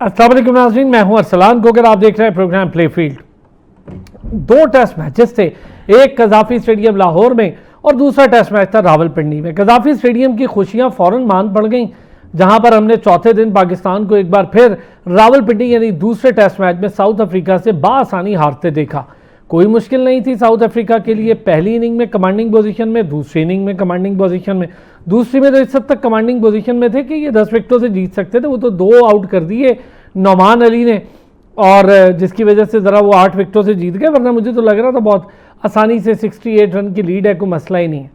अस्सलाम वालेकुम नाज़रीन, मैं हूं अरसलान कोकर। आप देख रहे हैं program play field. 2 test matches थे, एक कज़ाफ़ी स्टेडियम लाहौर में और दूसरा टेस्ट मैच था रावलपिंडी में। कज़ाफ़ी स्टेडियम की खुशियां फ़ौरन मान पड़ गईं, जहां पर हमने चौथे दिन पाकिस्तान को एक बार फिर रावलपिंडी यानी दूसरे टेस्ट मैच में साउथ अफ्रीका से बाआसानी हारते देखा। कोई मुश्किल नहीं थी साउथ अफ्रीका के लिए। पहली इनिंग में कमांडिंग पोजीशन में, दूसरी इनिंग में कमांडिंग पोजीशन में, दूसरी में तो इस हद तक कमांडिंग पोजीशन में थे कि ये 10 विकेटों से जीत सकते थे। वो तो 2 आउट कर दिए नौमान अली ने, और जिसकी वजह से ज़रा वो 8 विकेटों से जीत गए, वरना मुझे तो लग रहा था बहुत आसानी से 68 रन की लीड है, कोई मसला ही नहीं है।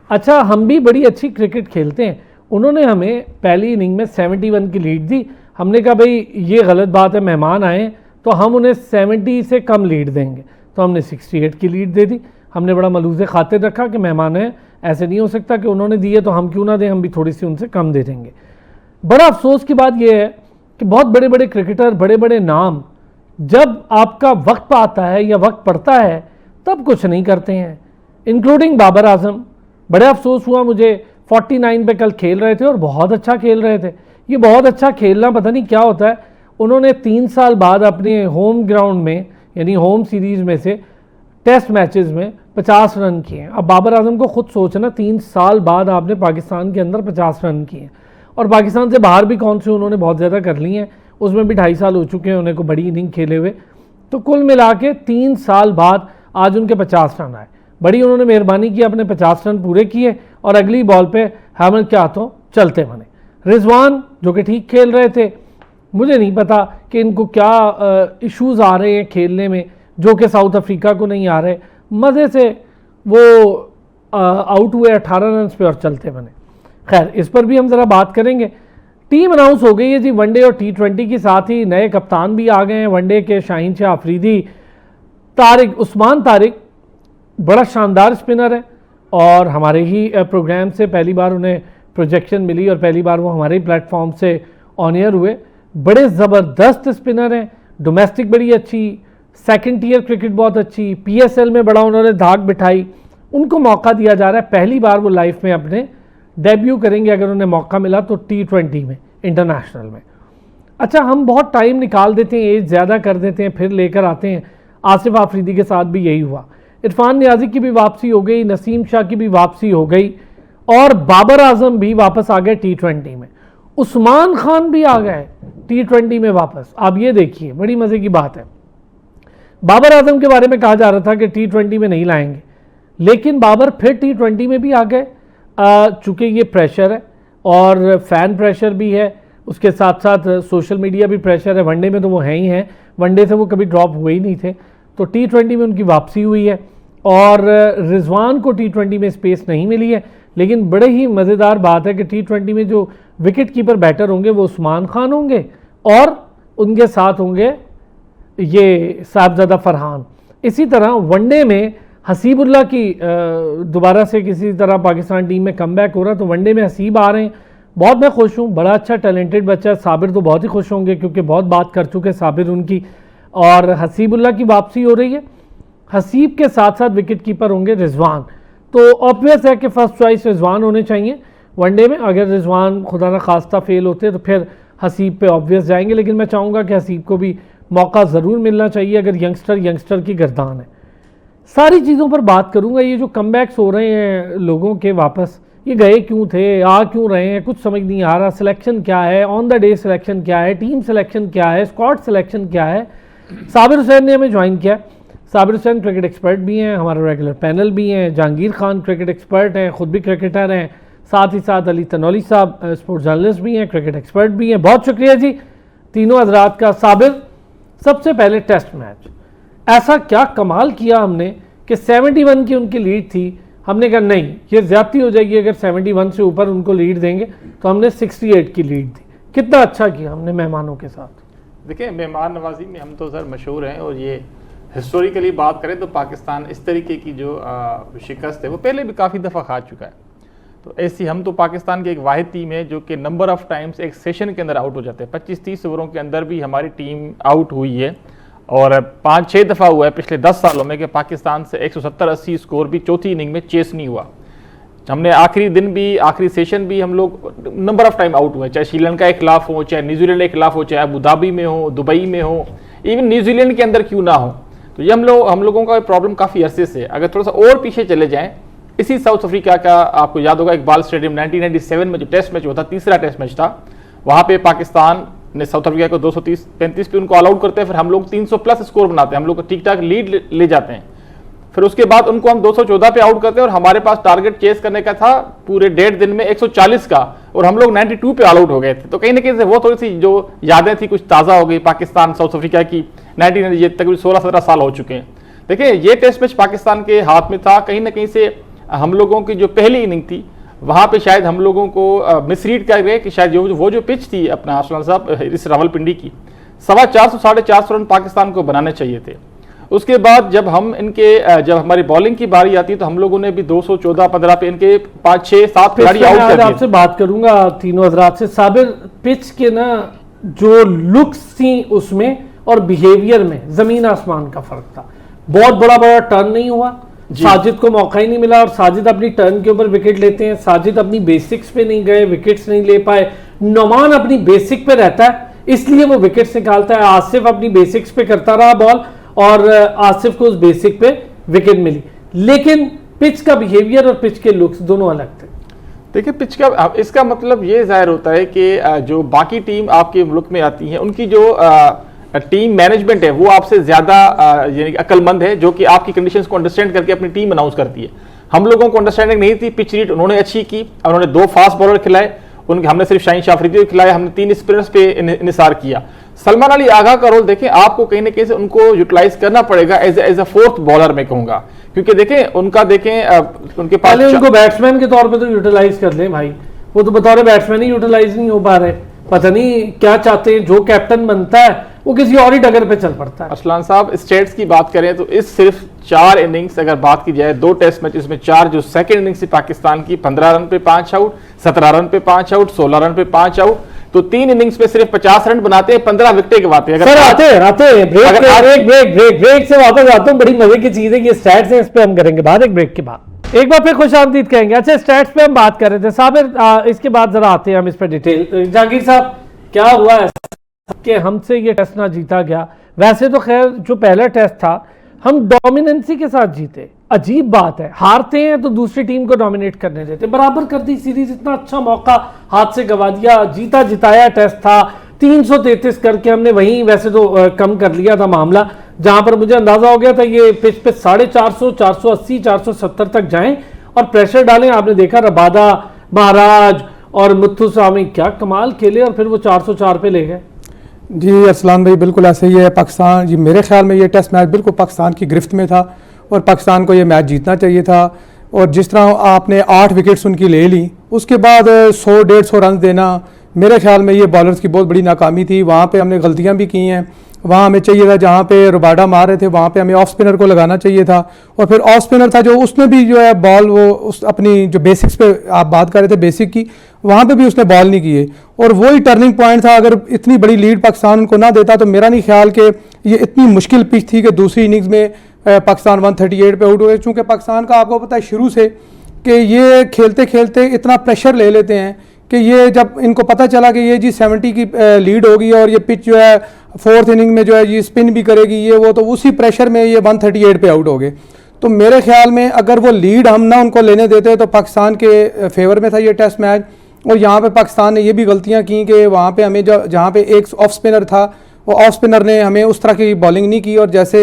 अच्छा, हम भी बड़ी अच्छी क्रिकेट खेलते हैं। उन्होंने हमें पहली इनिंग में 71 की लीड दी। हमने कहा भाई ये गलत बात है, मेहमान आए तो हम उन्हें 70 से कम लीड देंगे, तो हमने 68 की लीड दे दी। हमने बड़ा मलूज़े खातिर रखा कि मेहमान हैं, ऐसे नहीं हो सकता कि उन्होंने दिए तो हम क्यों ना दें, हम भी थोड़ी सी उनसे कम दे देंगे। बड़ा अफसोस की बात यह है कि बहुत बड़े बड़े क्रिकेटर, बड़े बड़े नाम, जब आपका वक्त आता है या वक्त पड़ता है तब कुछ नहीं करते हैं, इंक्लूडिंग बाबर आजम। बड़े अफसोस हुआ मुझे, 49 पे कल खेल रहे थे और बहुत अच्छा खेल रहे थे। ये बहुत अच्छा खेलना पता नहीं क्या होता है। उन्होंने 3 साल बाद अपने होम ग्राउंड में यानी होम सीरीज़ में से टेस्ट मैचेस में 50 रन किए हैं। अब बाबर आजम को खुद सोचना, 3 साल बाद आपने पाकिस्तान के अंदर 50 रन किए हैं, और पाकिस्तान से बाहर भी कौन से उन्होंने बहुत ज़्यादा कर ली हैं, उसमें भी 2.5 साल हो चुके हैं उन्हें को बड़ी इनिंग खेले हुए। तो कुल मिला के 3 साल बाद आज उनके 50 रन आए। बड़ी उन्होंने मेहरबानी की, अपने 50 रन पूरे किए और अगली बॉल पे हैमर के हाथों चलते बने। रिजवान जो कि ठीक खेल रहे थे, मुझे नहीं पता कि इनको क्या इश्यूज़ आ रहे हैं खेलने में जो कि साउथ अफ्रीका को नहीं आ रहे। मज़े से वो आउट हुए 18 रन पे और चलते बने। खैर, इस पर भी हम ज़रा बात करेंगे। टीम अनाउंस हो गई है जी वनडे और T20 के साथ ही नए कप्तान भी आ गए हैं वनडे के। शाहीन शाह अफरीदी, उस्मान तारिक बड़ा शानदार स्पिनर है और हमारे ही प्रोग्राम से पहली बार उन्हें प्रोजेक्शन मिली और पहली बार वो हमारे ही प्लेटफॉर्म से ऑन एयर हुए। बड़े ज़बरदस्त स्पिनर हैं, डोमेस्टिक बड़ी अच्छी, सेकंड टीयर क्रिकेट बहुत अच्छी, PSL में बड़ा उन्होंने धाक बिठाई। उनको मौका दिया जा रहा है, पहली बार वो लाइफ में अपने डेब्यू करेंगे अगर उन्हें मौका मिला तो T20 में, इंटरनेशनल में। अच्छा, हम बहुत टाइम निकाल देते हैं, एज ज़्यादा कर देते हैं, फिर लेकर आते हैं। आसिफ आफरीदी के साथ भी यही हुआ। इरफान नियाजी की भी वापसी हो गई, नसीम शाह की भी वापसी हो गई और बाबर आजम भी वापस आ गए T20 में। उस्मान खान भी आ गए T20 में वापस। आप ये देखिए, बड़ी मज़े की बात है। बाबर आजम के बारे में कहा जा रहा था कि T20 में नहीं लाएंगे, लेकिन बाबर फिर T20 में भी आ गए। चूँकि ये प्रेशर है और फ़ैन प्रेशर भी है, उसके साथ साथ सोशल मीडिया भी प्रेशर है। वनडे में तो वो हैं ही हैं, वनडे से वो कभी ड्रॉप हुए ही नहीं थे, तो T20 में उनकी वापसी हुई है। और रिजवान को T20 में स्पेस नहीं मिली है, लेकिन बड़े ही मज़ेदार बात है कि T20 में जो विकेट कीपर बैटर होंगे वो उस्मान खान होंगे और उनके साथ होंगे ये साहबजादा फरहान। इसी तरह वनडे में हसीबुल्लाह की दोबारा से किसी तरह पाकिस्तान टीम में कमबैक हो रहा, तो वनडे में हसीब आ रहे हैं। बहुत मैं खुश हूँ, बड़ा अच्छा टैलेंटेड बच्चा है। साबिर तो बहुत ही खुश होंगे क्योंकि बहुत बात कर चुके साबिर उनकी, और हसीबुल्लाह की वापसी हो रही है। हसीब के साथ साथ विकेट कीपर होंगे रिजवान, तो ऑब्वियस है कि फर्स्ट चॉइस रिजवान होने चाहिए वनडे में। अगर रिजवान खुदा न खास्ता फेल होते तो फिर हसीब पे ऑब्वियस जाएंगे, लेकिन मैं चाहूँगा कि हसीब को भी मौका ज़रूर मिलना चाहिए अगर यंगस्टर की गर्दान है। सारी चीज़ों पर बात करूँगा। ये जो कमबैक्स हो रहे हैं लोगों के वापस, ये गए क्यों थे, आ क्यों रहे हैं, कुछ समझ नहीं आ रहा। सिलेक्शन क्या है, ऑन द डे सिलेक्शन क्या है, टीम सिलेक्शन क्या है, स्क्वाड सिलेक्शन क्या है। साबिर हुसैन ने हमें ज्वाइन किया। साबिर हुसैन क्रिकेट एक्सपर्ट भी हैं, हमारा रेगुलर पैनल भी हैं। जहांगीर खान क्रिकेट एक्सपर्ट हैं, ख़ुद भी क्रिकेटर हैं। साथ ही साथ अली तनौली साहब स्पोर्ट्स जर्नलिस्ट भी हैं, क्रिकेट एक्सपर्ट भी हैं। बहुत शुक्रिया जी तीनों हजरात का। साबिर, सबसे पहले टेस्ट मैच, ऐसा क्या कमाल किया हमने कि 71 की उनकी लीड थी, हमने कहा नहीं ये ज़्यादती हो जाएगी, अगर 71 से ऊपर उनको लीड देंगे, तो हमने 68 की लीड दी। कितना अच्छा किया हमने मेहमानों के साथ। देखिए, मेहमान नवाजी में हम तो सर मशहूर हैं, और ये हिस्टोरिकली बात करें तो पाकिस्तान इस तरीके की जो शिकस्त है वो पहले भी काफ़ी दफ़ा खा चुका है। तो ऐसी हम तो पाकिस्तान की एक वाहिद टीम है जो कि नंबर ऑफ़ टाइम्स एक सेशन के अंदर आउट हो जाते हैं। 25-30 ओवरों के अंदर भी हमारी टीम आउट हुई है, और 5-6 दफ़ा हुआ है पिछले 10 सालों में कि पाकिस्तान से 170-80 स्कोर भी चौथी इनिंग में चेस नहीं हुआ। हमने आखिरी दिन भी, आखिरी सेशन भी हम लोग नंबर ऑफ टाइम आउट हुए, चाहे श्रीलंका के खिलाफ हो, चाहे न्यूजीलैंड के खिलाफ हो, चाहे अबू धाबी में हो, दुबई में हो, इवन न्यूजीलैंड के अंदर क्यों ना हो। तो ये हम लोगों का प्रॉब्लम काफ़ी अरसे से। अगर थोड़ा सा और पीछे चले जाएं, इसी साउथ अफ्रीका का आपको याद होगा इकबाल स्टेडियम 1997 में जो टेस्ट मैच हुआ था, तीसरा टेस्ट मैच था, वहाँ पे पाकिस्तान ने साउथ अफ्रीका को 235 पे उनको ऑल आउट करते हैं, फिर हम लोग 300 प्लस स्कोर बनाते हैं, हम लोग ठीक ठाक लीड ले जाते हैं, फिर उसके बाद उनको हम 214 पे आउट करते हैं और हमारे पास टारगेट चेस करने का था पूरे 1.5 दिन में 140 का, और हम लोग 92 पे ऑल आउट हो गए थे। तो कहीं ना कहीं से वो थोड़ी सी जो यादें थी कुछ ताज़ा हो गई पाकिस्तान साउथ अफ्रीका की। 19 ये तकरीबन 16-17 साल हो चुके हैं। देखिए ये टेस्ट मैच पाकिस्तान के हाथ में था, कहीं ना कहीं से हम लोगों की जो पहली इनिंग थी वहाँ पे शायद हम लोगों को मिसरीड कर गए कि शायद वो जो पिच थी अपना अरसलान साहब इस रावलपिंडी की, 450-450 रन पाकिस्तान को बनाने चाहिए थे। उसके बाद जब हमारी बॉलिंग की बारी आती है तो हम लोगों ने भी 214-15 पे इनके 5-6-7 खिलाड़ी आउट कर दिए। आपसे बात करूंगा तीनों हजरात से। साबिर, पिच के ना जो लुक्स थी उसमें और बिहेवियर में जमीन आसमान का फर्क था। बहुत बड़ा टर्न नहीं हुआ, साजिद को मौका ही नहीं मिला, और साजिद अपनी टर्न के ऊपर विकेट लेते हैं। साजिद अपनी बेसिक्स पे नहीं गए, विकेट्स नहीं ले पाए। नोमान अपनी बेसिक पे रहता है इसलिए वो विकेट्स निकालता है। आसिफ अपनी बेसिक्स पे करता रहा बॉल और आसिफ को उस बेसिक पे विकेट मिली, लेकिन पिच का बिहेवियर और पिच के लुक्स दोनों अलग थे। देखिए पिच का इसका मतलब ये जाहिर होता है कि जो बाकी टीम आपके मुल्क में आती है उनकी जो टीम मैनेजमेंट है वो आपसे ज्यादा यानी अक्लमंद है, जो कि आपकी कंडीशंस को अंडरस्टैंड करके अपनी टीम अनाउंस करती है। हम लोगों को अंडरस्टैंडिंग नहीं थी, पिच रीड उन्होंने अच्छी की, उन्होंने 2 फास्ट बॉलर खिलाए, हमने सिर्फ शाहीन शाह अफरीदी को खिलाया, हमने 3 स्पिनर्स पे इनिसार किया। सलमान अली आगा का रोल देखें, आपको कहीं ना कहीं से उनको यूटिलाइज करना पड़ेगा एज अ 4th बॉलर मैं कहूंगा, क्योंकि देखें उनके पास पहले उनको बैट्समैन के तौर पे तो यूटिलाइज कर लें भाई, वो तो बतौर बैट्समैन ही यूटिलाइज नहीं हो पा रहे। पता नहीं क्या चाहते हैं, जो कैप्टन बनता है वो किसी और ही डगर पे चल पड़ता है। अरसलान साहब स्टेट्स की बात करें तो इस सिर्फ 4 इनिंग्स अगर बात की जाए, 2 टेस्ट मैच इसमें 4 जो सेकंड इनिंग्स थी पाकिस्तान की, 15 रन पे 5 आउट, 17 रन पे 5 आउट, 16 रन पे 5 आउट, तो 3 इनिंग्स पे सिर्फ 50 रन बनाते हैं, 15 विकेटें गंवाते हैं। ब्रेक से वापस आता हूँ, बड़ी मजे की चीज है ये स्टैट्स हैं, इस पे हम करेंगे बाद, एक ब्रेक के बाद एक बार फिर खुशामदीद कहेंगे। अच्छा, स्टैट्स पे हम बात कर रहे थे साबिर, इसके बाद जरा आते हैं हम इस पर डिटेल। जहांगीर साहब, क्या हुआ है कि हमसे ये टेस्ट ना जीता गया? वैसे तो खैर जो पहला टेस्ट था हम डोमिनेंसी के साथ जीते, अजीब बात है, हारते हैं तो दूसरी टीम को डोमिनेट करने देते, बराबर कर दी सीरीज, इतना अच्छा मौका हाथ से गवा दिया, जीता जिताया टेस्ट था, 333 करके हमने वहीं वैसे तो कम कर लिया था मामला, जहां पर मुझे अंदाजा हो गया था ये पिच पे 450, 480, 470 तक जाएं और प्रेशर डालें। आपने देखा रबादा, महाराज और मुत्थु स्वामी क्या कमाल खेले और फिर वो 404 पे ले गए। जी अरसलान भाई, बिल्कुल ऐसे ही है। पाकिस्तान जी, मेरे ख्याल में ये टेस्ट मैच बिल्कुल पाकिस्तान की गिरफ्त में था और पाकिस्तान को ये मैच जीतना चाहिए था। और जिस तरह आपने 8 विकेट्स उनकी ले ली, उसके बाद 100-150 रन देना, मेरे ख्याल में ये बॉलर्स की बहुत बड़ी नाकामी थी। वहाँ पे हमने गलतियाँ भी की हैं, वहाँ हमें चाहिए था जहाँ पे रबाडा मार रहे थे वहाँ पे हमें ऑफ स्पिनर को लगाना चाहिए था, और फिर ऑफ स्पिनर था जो उसने भी जो है बॉल वो उस अपनी जो बेसिक्स पे आप बात कर रहे थे बेसिक की, वहाँ पे भी उसने बॉल नहीं किए, और वही टर्निंग पॉइंट था। अगर इतनी बड़ी लीड पाकिस्तान उनको ना देता तो मेरा नहीं ख्याल कि ये इतनी मुश्किल पिच थी कि दूसरी इनिंग्स में पाकिस्तान 138 पे आउट हुए। चूँकि पाकिस्तान का आपको पता है शुरू से कि ये खेलते खेलते इतना प्रेशर ले लेते हैं कि ये जब इनको पता चला कि ये जी 70 की लीड होगी और ये पिच जो है 4th इनिंग में जो है ये स्पिन भी करेगी ये वो, तो उसी प्रेशर में ये 138 पे आउट हो गए। तो मेरे ख्याल में अगर वो लीड हम ना उनको लेने देते तो पाकिस्तान के फेवर में था ये टेस्ट मैच। और यहाँ पे पाकिस्तान ने ये भी गलतियाँ की कि वहाँ पे हमें जहाँ पे एक ऑफ स्पिनर था वो ऑफ स्पिनर ने हमें उस तरह की बॉलिंग नहीं की, और जैसे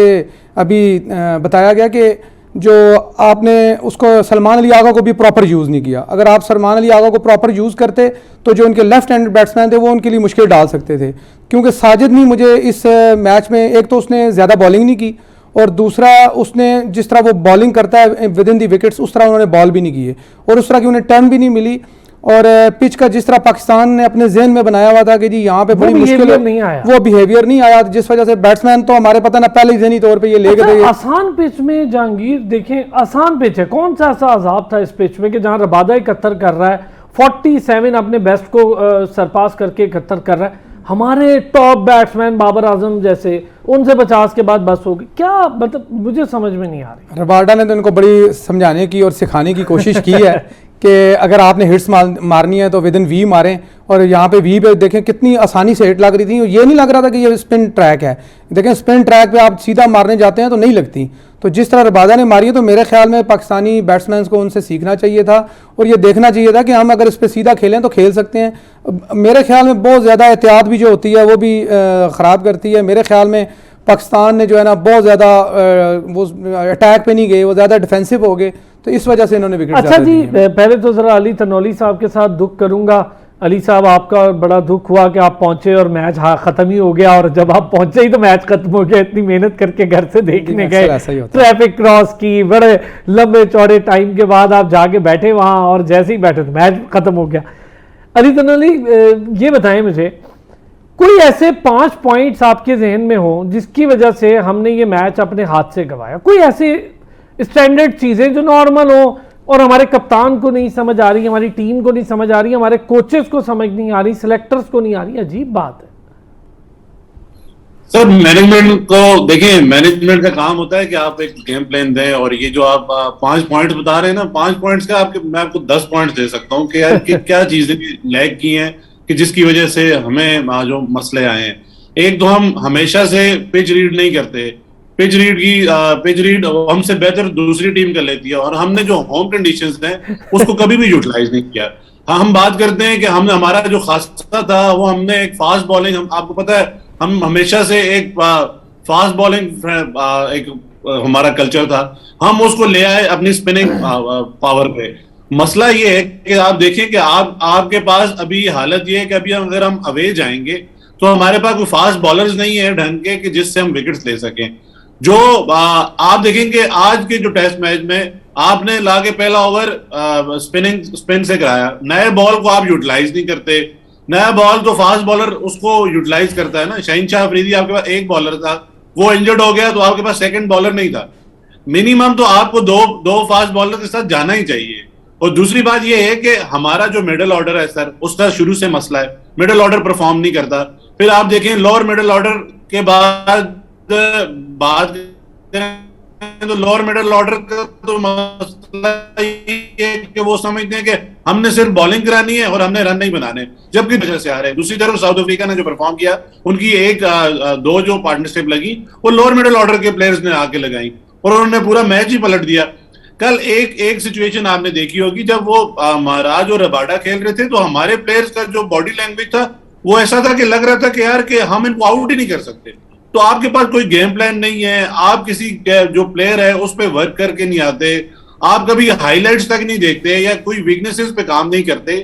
अभी बताया गया कि जो आपने उसको सलमान अली आगा को भी प्रॉपर यूज़ नहीं किया। अगर आप सलमान अली आगा को प्रॉपर यूज़ करते तो जो उनके लेफ्ट हैंड बैट्समैन थे वो उनके लिए मुश्किल डाल सकते थे, क्योंकि साजिद नहीं, मुझे इस मैच में एक तो उसने ज़्यादा बॉलिंग नहीं की और दूसरा उसने जिस तरह वो बॉलिंग करता है विद इन दी विकेट्स उस तरह उन्होंने बॉल भी नहीं किए और उस तरह की उन्हें टर्न भी नहीं मिली। और पिच का जिस तरह पाकिस्तान ने अपने जहन में बनाया हुआ था कि जी यहाँ पे बड़ी मुश्किल है, वो बिहेवियर नहीं आया, जिस वजह से बैट्समैन तो हमारे पता ना पहले जहनी तौर पे ये ले गए। आसान पिच में जहांगीर देखें, आसान पिच है, कौन सा ऐसा अजाब था इस पिच में कि जहां रबादा 71 कर रहा है, 47 अपने बेस्ट को सरपास करके 71 कर रहा है, हमारे टॉप बैट्समैन बाबर आजम जैसे उनसे 50 के बाद बस हो गई, क्या मतलब मुझे समझ में नहीं आ रही। रबाडा ने तो इनको बड़ी समझाने की और सिखाने की कोशिश की है कि अगर आपने हिट्स मारनी है तो विद इन वी मारें, और यहाँ पे वी पे देखें कितनी आसानी से हिट लग रही थी। ये नहीं लग रहा था कि ये स्पिन ट्रैक है, देखें स्पिन ट्रैक पे आप सीधा मारने जाते हैं तो नहीं लगती। तो जिस तरह रबादा ने मारी है तो मेरे ख्याल में पाकिस्तानी बैट्समैन को उनसे सीखना चाहिए था और ये देखना चाहिए था कि हम अगर इस पर सीधा खेलें तो खेल सकते हैं। मेरे ख्याल में बहुत ज़्यादा एहतियात भी जो होती है वो भी ख़राब करती है। मेरे ख्याल में पाकिस्तान ने जो है ना बहुत ज़्यादा वो अटैक पे नहीं गए, वो ज़्यादा डिफेंसिव हो गए, तो इस वजह से इन्होंने विकेट। अच्छा जी, पहले तो ज़रा अली तनौली साहब के साथ दुख करूंगा। अली साहब, आपका बड़ा दुख हुआ कि आप पहुंचे और मैच ख़त्म ही हो गया, और जब आप पहुंचे ही तो मैच खत्म हो गया। इतनी मेहनत करके घर से देखने गए, ट्रैफिक क्रॉस की, बड़े लंबे चौड़े टाइम के बाद आप जाके बैठे वहाँ, और जैसे ही बैठे तो मैच खत्म हो गया। अली तनौली, ये बताएं मुझे, कोई ऐसे 5 पॉइंट्स आपके जहन में हो जिसकी वजह से हमने ये मैच अपने हाथ से गंवाया? कोई ऐसी स्टैंडर्ड चीज़ें जो नॉर्मल हो और हमारे कप्तान को नहीं समझ आ रही, हमारी टीम को नहीं समझ आ रही, हमारे कोचेस को समझ नहीं आ रही, सिलेक्टर्स को नहीं आ रही? अजीब बात है सर। मैनेजमेंट को देखिए, मैनेजमेंट का काम होता है कि आप एक गेम प्लान दें, और ये जो आप 5 पॉइंट्स बता रहे हैं ना, 5 पॉइंट्स का मैं आपको 10 पॉइंट्स दे सकता हूँ कि यार कि क्या चीजें लैग की हैं कि जिसकी वजह से हमें जो मसले आए हैं। एक तो हम हमेशा से पिच रीड नहीं करते। पिच रीड हमसे बेहतर दूसरी टीम कर लेती है, और हमने जो होम कंडीशंस हैं उसको कभी भी यूटिलाइज नहीं किया। हाँ, हम बात करते हैं कि हमने, हमारा जो खासा था वो हमने एक फास्ट बॉलिंग, आपको पता है हम हमेशा से एक फास्ट बॉलिंग एक हमारा कल्चर था, हम उसको ले आए अपनी स्पिनिंग पावर पे। मसला ये है कि आप देखें कि आपके पास अभी हालत ये है कि अभी अगर हम अवे जाएंगे तो हमारे पास कोई फास्ट बॉलर्स नहीं है ढंग के कि जिससे हम विकेट्स ले सकें। जो आप देखेंगे आज के जो टेस्ट मैच में आपने लाके पहला ओवर स्पिन से कराया, नए बॉल को आप यूटिलाइज नहीं करते। नया बॉल तो फास्ट बॉलर उसको यूटिलाइज करता है ना। शहीनशाह अफरीदी आपके पास एक बॉलर था, वो इंजर्ड हो गया तो आपके पास सेकंड बॉलर नहीं था। मिनिमम तो आपको दो फास्ट बॉलर के साथ जाना ही चाहिए। और दूसरी बात ये है कि हमारा जो मिडिल ऑर्डर है सर, उसका शुरू से मसला है, मिडिल ऑर्डर परफॉर्म नहीं करता। फिर आप देखें लोअर मिडिल ऑर्डर के बाद बात तो लोअर मिडिल ऑर्डर का तो मसला ये है कि वो समझते हैं कि हमने सिर्फ बॉलिंग करानी है और हमने रन नहीं बनाने, जबकि वजह से आ रहे हैं। दूसरी तरफ साउथ अफ्रीका ने जो परफॉर्म किया, उनकी दो जो पार्टनरशिप लगी वो लोअर मिडिल ऑर्डर के प्लेयर्स ने आके लगाई और उन्होंने पूरा मैच ही पलट दिया। कल एक सिचुएशन आपने देखी होगी जब वो महाराज और रबाडा खेल रहे थे तो हमारे प्लेयर्स का जो बॉडी लैंग्वेज था वो ऐसा था कि लग रहा था कि यार कि हम इनको आउट ही नहीं कर सकते। तो आपके पास कोई गेम प्लान नहीं है, आप किसी जो प्लेयर है उस पर वर्क करके नहीं आते, आप कभी हाईलाइट्स तक नहीं देखते या कोई वीकनेसेस पे काम नहीं करते,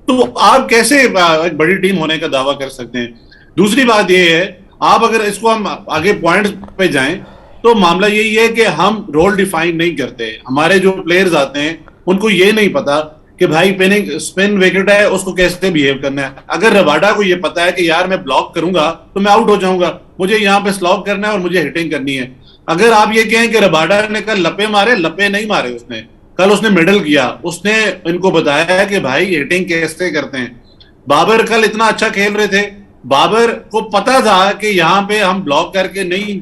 तो आप कैसे एक बड़ी टीम होने का दावा कर सकते हैं। दूसरी बात यह है, आप अगर इसको हम आगे पॉइंट्स पे जाएं तो मामला यही है कि हम रोल डिफाइन नहीं करते। हमारे जो प्लेयर्स आते हैं उनको ये नहीं पता कि भाई स्पिन विकेट है उसको कैसे बिहेव करना है। अगर रबाडा को ये पता है कि यार मैं ब्लॉक करूंगा तो मैं आउट हो जाऊंगा, मुझे यहाँ पे स्लॉग करना है और मुझे हिटिंग करनी है। अगर आप ये कहें कि रबाडा ने कल लपे मारे, लपे नहीं मारे उसने, कल उसने मिडल किया, उसने इनको बताया कि भाई हिटिंग कैसे करते हैं। बाबर कल इतना अच्छा खेल रहे थे, बाबर को पता था कि यहाँ पे हम ब्लॉक करके नहीं